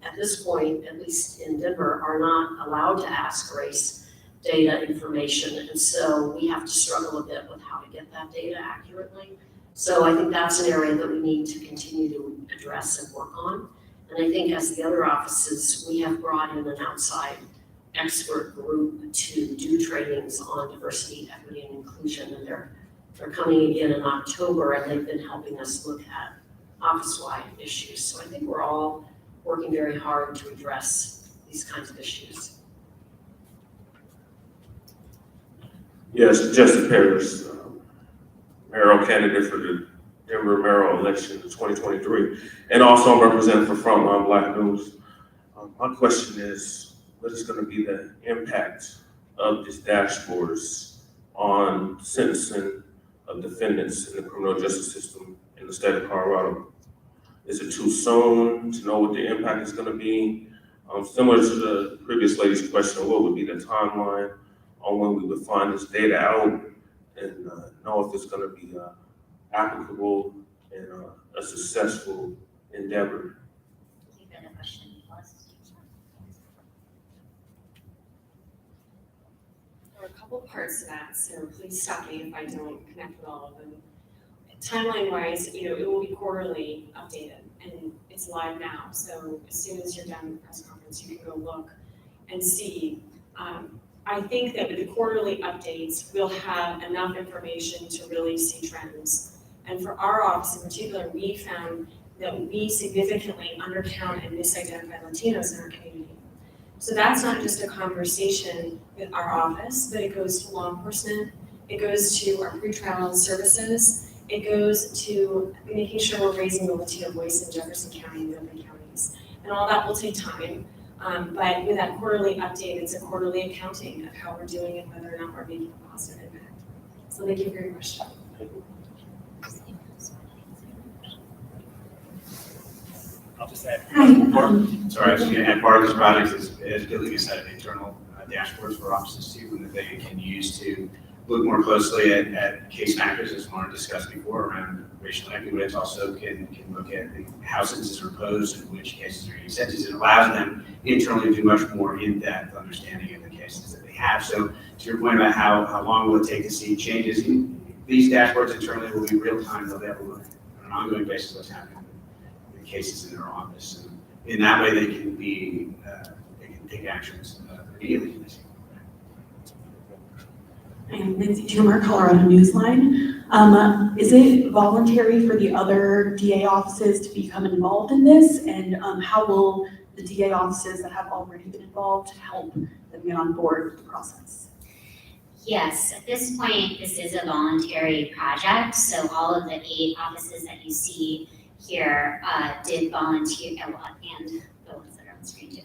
at this point, at least in Denver, are not allowed to ask race data information. And so we have to struggle a bit with how to get that data accurately. So I think that's an area that we need to continue to address and work on. And I think as the other offices, we have brought in an outside expert group to do trainings on diversity, equity, and inclusion. And they're coming again in October, and they've been helping us look at office-wide issues. So I think we're all working very hard to address these kinds of issues. Yes, Justin Parrish, mayoral candidate for the Denver mayoral election in 2023. And also I'm representing for Frontline Black News. My question is, what is going to be the impact of these dashboards on sentencing of defendants in the criminal justice system in the state of Colorado? Is it too soon to know what the impact is going to be? Similar to the previous lady's question, what would be the timeline on when we would find this data out and know if it's going to be applicable and a successful endeavor? Thank you for the question. There are a couple parts to that, so please stop me if I don't connect with all of them. Timeline-wise, it will be quarterly updated, and it's live now. So as soon as you're done with the press conference, you can go look and see. I think that with the quarterly updates, we'll have enough information to really see trends. And for our office in particular, we found that we significantly undercount and misidentify Latinos in our community. So that's not just a conversation with our office, but it goes to law enforcement, it goes to our pretrial services, it goes to making sure we're raising the Latino voice in Jefferson County and the other counties. And all that will take time, but with that quarterly update, it's a quarterly accounting of how we're doing and whether or not we're making a positive impact. So thank you for your question. I'll just add. Sorry, I was going to add, part of this project is building a set of internal dashboards for offices too, that they can use to look more closely at case factors, as Lauren discussed before, around racial equity, but it also can look at how sentences are imposed and which cases are getting sentenced. It allows them internally to do much more in-depth understanding of the cases that they have. So to your point about how long will it take to see changes, these dashboards internally will be real time. They'll be able to look on an ongoing basis what's happening with the cases in their office. And in that way, they can take actions immediately. I'm Lindsay Toomer, Colorado Newsline. Is it voluntary for the other DA offices to become involved in this? And how will the DA offices that have already been involved help them get on board with the process? Yes, at this point, this is a voluntary project. So all of the 8 offices that you see here did volunteer, and the ones that are on the screen too.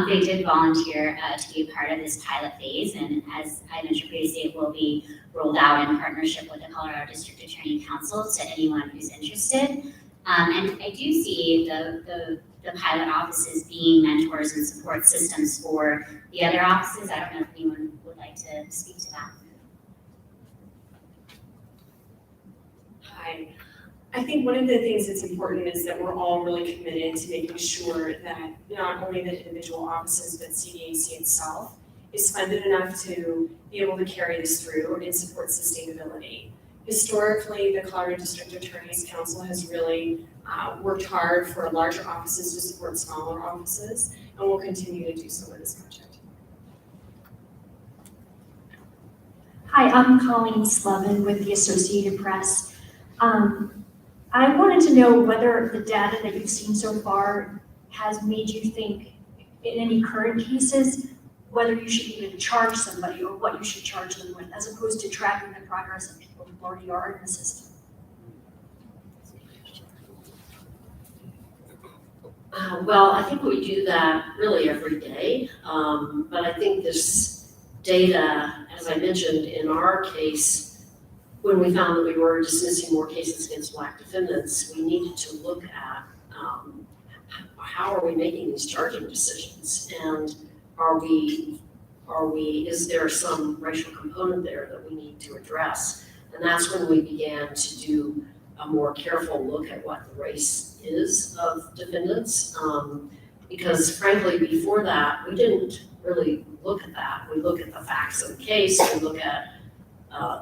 They did volunteer to be a part of this pilot phase, and as I mentioned previously, it will be rolled out in partnership with the Colorado District Attorney Council to anyone who's interested. And I do see the pilot offices being mentors and support systems for the other offices. I don't know if anyone would like to speak to that. Hi. I think one of the things that's important is that we're all really committed to making sure that not only the individual offices, but CDAC itself is funded enough to be able to carry this through and support sustainability. Historically, the Colorado District Attorney's Council has really worked hard for larger offices to support smaller offices, and will continue to do so with this project. Hi, I'm Colleen Slevin with the Associated Press. I wanted to know whether the data that you've seen so far has made you think, in any current cases, whether you should even charge somebody or what you should charge them with, as opposed to tracking the progress of people who already are in the system. Well, I think we do that really every day, but I think this data, as I mentioned in our case, when we found that we were dismissing more cases against Black defendants, we needed to look at how are we making these charging decisions, and is there some racial component there that we need to address? And that's when we began to do a more careful look at what the race is of defendants, because frankly, before that, we didn't really look at that. We look at the facts of the case, we look at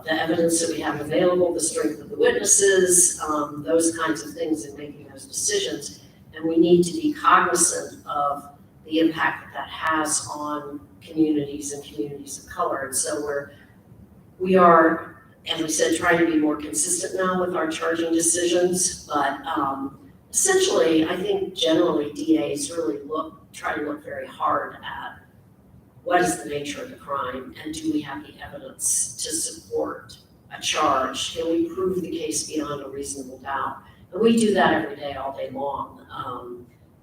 the evidence that we have available, the strength of the witnesses, those kinds of things in making those decisions. And we need to be cognizant of the impact that has on communities and communities of color. And so we are, as I said, trying to be more consistent now with our charging decisions, but essentially, I think generally DAs really try to look very hard at what is the nature of the crime, and do we have the evidence to support a charge? Can we prove the case beyond a reasonable doubt? And we do that every day, all day long.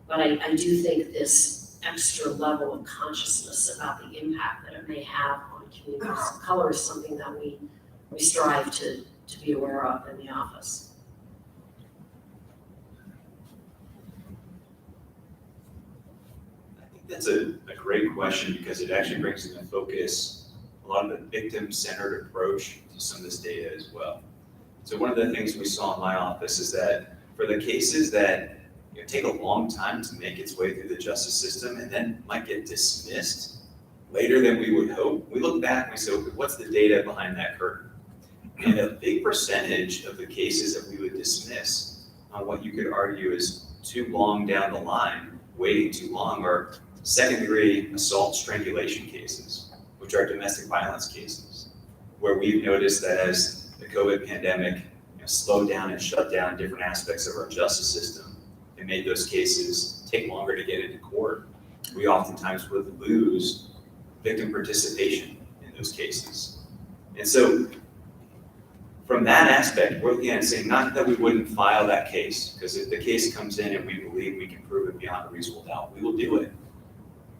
But I do think this extra level of consciousness about the impact that it may have on communities of color is something that we strive to be aware of in the office. That's a great question, because it actually brings into focus a lot of the victim-centered approach to some of this data as well. So one of the things we saw in my office is that for the cases that take a long time to make its way through the justice system and then might get dismissed later than we would hope, we look back and we say, okay, what's the data behind that curtain? And a big percentage of the cases that we would dismiss on what you could argue is too long down the line, waiting too long, are second-degree assault strangulation cases, which are domestic violence cases, where we've noticed that as the COVID pandemic slowed down and shut down different aspects of our justice system, and made those cases take longer to get into court. We oftentimes would lose victim participation in those cases. And so from that aspect, we're looking at saying not that we wouldn't file that case, because if the case comes in and we believe we can prove it beyond a reasonable doubt, we will do it.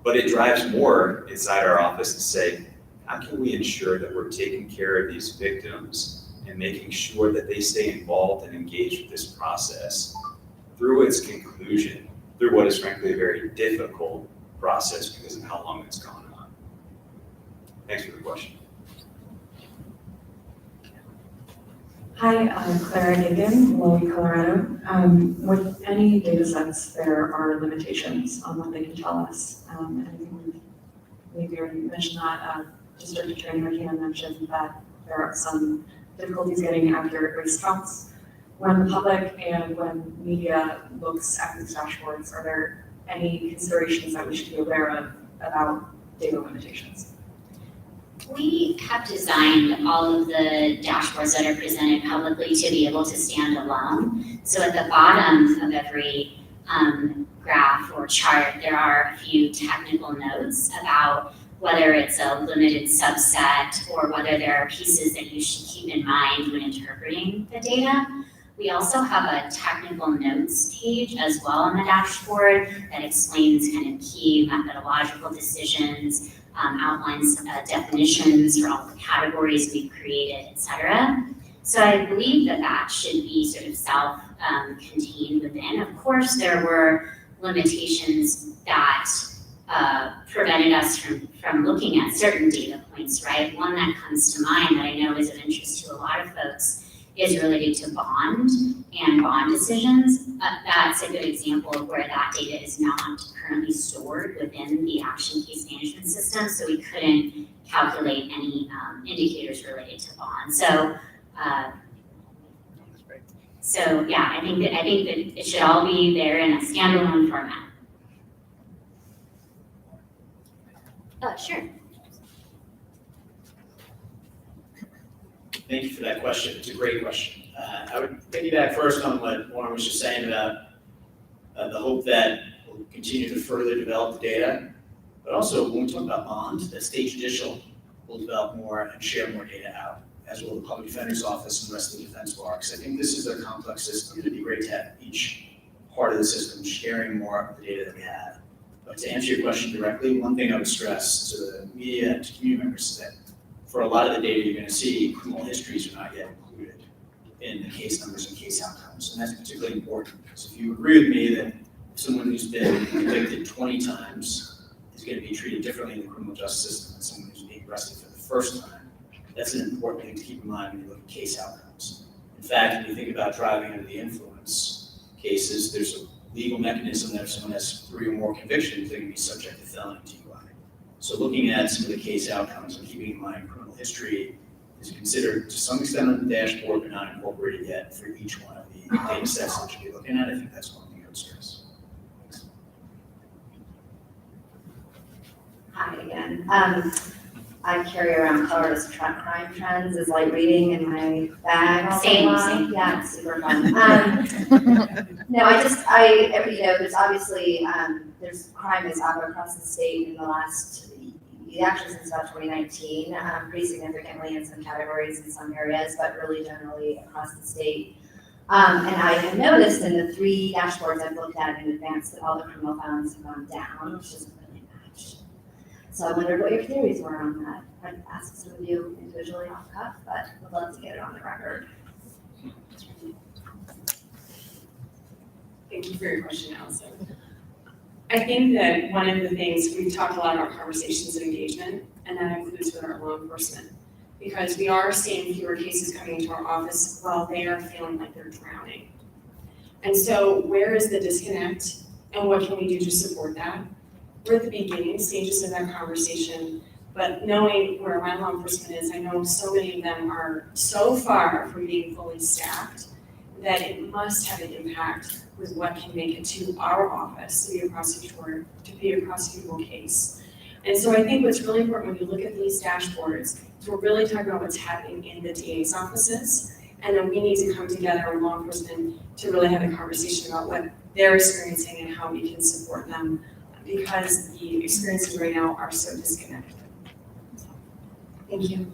But it drives more inside our office to say, how can we ensure that we're taking care of these victims and making sure that they stay involved and engaged with this process through its conclusion, through what is frankly a very difficult process because of how long it's gone on. Thanks for the question. Hi, I'm Clara Gagan, Lowell, Colorado. With any data sets, there are limitations on what they can tell us. And I think maybe already mentioned that. District Attorney McKeon mentioned that there are some difficulties getting accurate race counts. When the public and when media looks at these dashboards, are there any considerations that we should be aware of about data limitations? We have designed all of the dashboards that are presented publicly to be able to stand alone. So at the bottom of every graph or chart, there are a few technical notes about whether it's a limited subset or whether there are pieces that you should keep in mind when interpreting the data. We also have a technical notes page as well on the dashboard that explains kind of key methodological decisions, outlines definitions for all the categories we've created, et cetera. So I believe that that should be sort of self-contained within. Of course, there were limitations that prevented us from looking at certain data points, right? One that comes to mind that I know is of interest to a lot of folks is related to bond and bond decisions. That's a good example of where that data is not currently stored within the action case management system, so we couldn't calculate any indicators related to bond. So yeah, I think that it should all be there in a standalone format. Sure. Thank you for that question. It's a great question. I would piggyback first on what Warren was just saying about the hope that we'll continue to further develop the data. But also, when we talk about bond, that state judicial will develop more and share more data out, as will the public defender's office and the rest of the defense bar. Because I think this is a complex system. It'd be great to have each part of the system sharing more of the data that we have. But to answer your question directly, one thing I would stress to the media and to community members is that for a lot of the data you're going to see, criminal histories are not yet included in the case numbers and case outcomes. And that's particularly important because if you agree with me that someone who's been convicted 20 times is going to be treated differently in the criminal justice system than someone who's being arrested for the first time, that's an important thing to keep in mind when you look at case outcomes. In fact, when you think about driving under the influence cases, there's a legal mechanism that if someone has 3 or more convictions, they can be subject to felony DUI. So looking at some of the case outcomes and keeping in mind criminal history is considered to some extent on the dashboard, but not incorporated yet for each one of the data sets that you'll be looking at. I think that's one thing I would stress. Thanks. Hi again. I carry around Colorado's crime trends as light reading in my bag all day long. Yeah, it's super fun. No, there's obviously, there's crime is up across the state in the last, actually since about 2019, pretty significantly in some categories in some areas, but really generally across the state. And I have noticed in the 3 dashboards I've looked at in advance that all the criminal filings have gone down, which doesn't really match. So I wondered what your theories were on that. I'd ask some of you individually off cuff, but would love to get it on the record. Thank you for your question, Allison. I think that one of the things, we've talked a lot about conversations and engagement, and that includes with our law enforcement, because we are seeing fewer cases coming into our office while they are feeling like they're drowning. And so where is the disconnect, and what can we do to support that? We're at the beginning stages of that conversation, but knowing where my law enforcement is, I know so many of them are so far from being fully staffed that it must have an impact with what can make it to our office to be a prosecutable case. And so I think what's really important when you look at these dashboards is we're really talking about what's happening in the DA's offices, and then we need to come together with law enforcement to really have a conversation about they're experiencing and how we can support them, because the experiences right now are so disconnected. Thank you.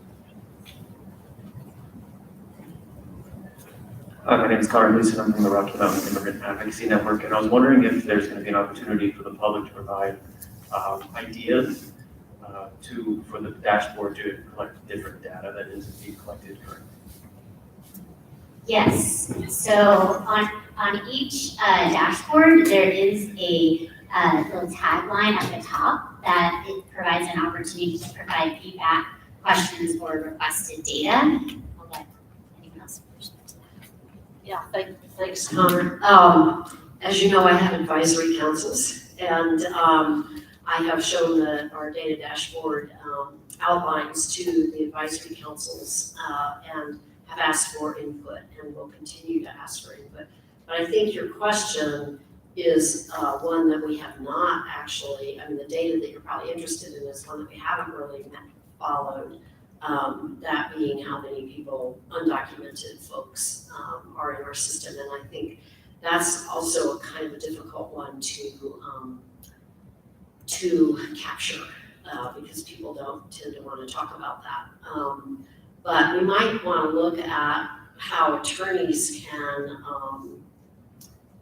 Hi, my name is Connor Gleason. I'm from the Rocky Mountain Immigrant Advocacy Network, and I was wondering if there's going to be an opportunity for the public to provide ideas for the dashboard to collect different data that isn't being collected currently. Yes, so on each dashboard, there is a little tagline at the top that it provides an opportunity to provide feedback, questions, or requested data. I'll let anyone else finish that. Yeah, thanks, Connor. As you know, I have advisory councils, and I have shown our data dashboard outlines to the advisory councils and have asked for input and will continue to ask for input. But I think your question is one that we have not actually, I mean, the data that you're probably interested in is one that we haven't really followed. That being how many people, undocumented folks, are in our system. And I think that's also a kind of a difficult one to capture because people don't tend to want to talk about that. But we might want to look at how attorneys can,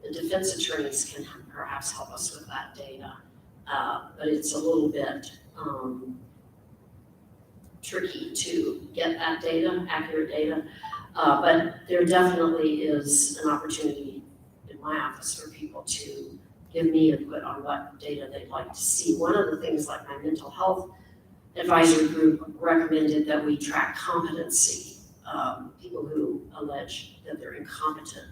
the defense attorneys can perhaps help us with that data. But it's a little bit tricky to get that data, accurate data. But there definitely is an opportunity in my office for people to give me input on what data they'd like to see. One of the things, like my mental health advisory group recommended that we track competency, people who allege that they're incompetent.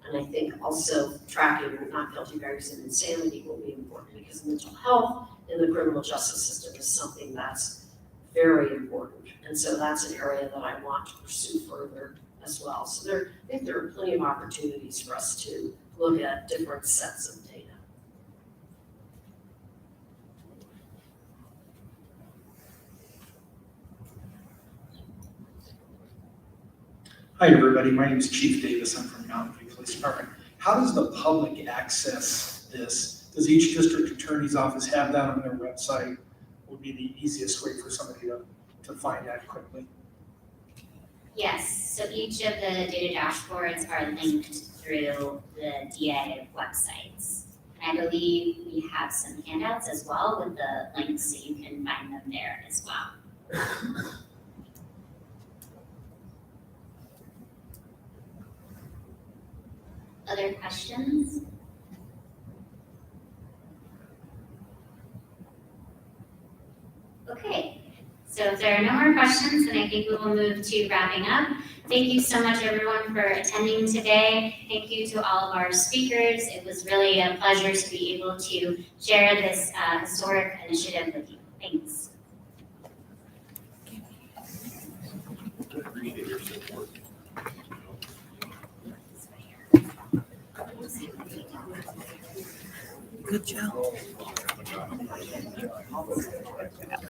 And I think also tracking not guilty verdicts and insanity will be important, because mental health in the criminal justice system is something that's very important. And so that's an area that I want to pursue further as well. So I think there are plenty of opportunities for us to look at different sets of data. Hi, everybody. My name is Chief Davis. I'm from Mountain View Police Department. How does the public access this? Does each district attorney's office have that on their website? Would be the easiest way for somebody to find that quickly. Yes, so each of the data dashboards are linked through the DA websites. And I believe we have some handouts as well with the links, so you can find them there as well. Other questions? Okay, so if there are no more questions, then I think we will move to wrapping up. Thank you so much, everyone, for attending today. Thank you to all of our speakers. It was really a pleasure to be able to share this historic initiative with you. Thanks. Appreciate your support. Good job.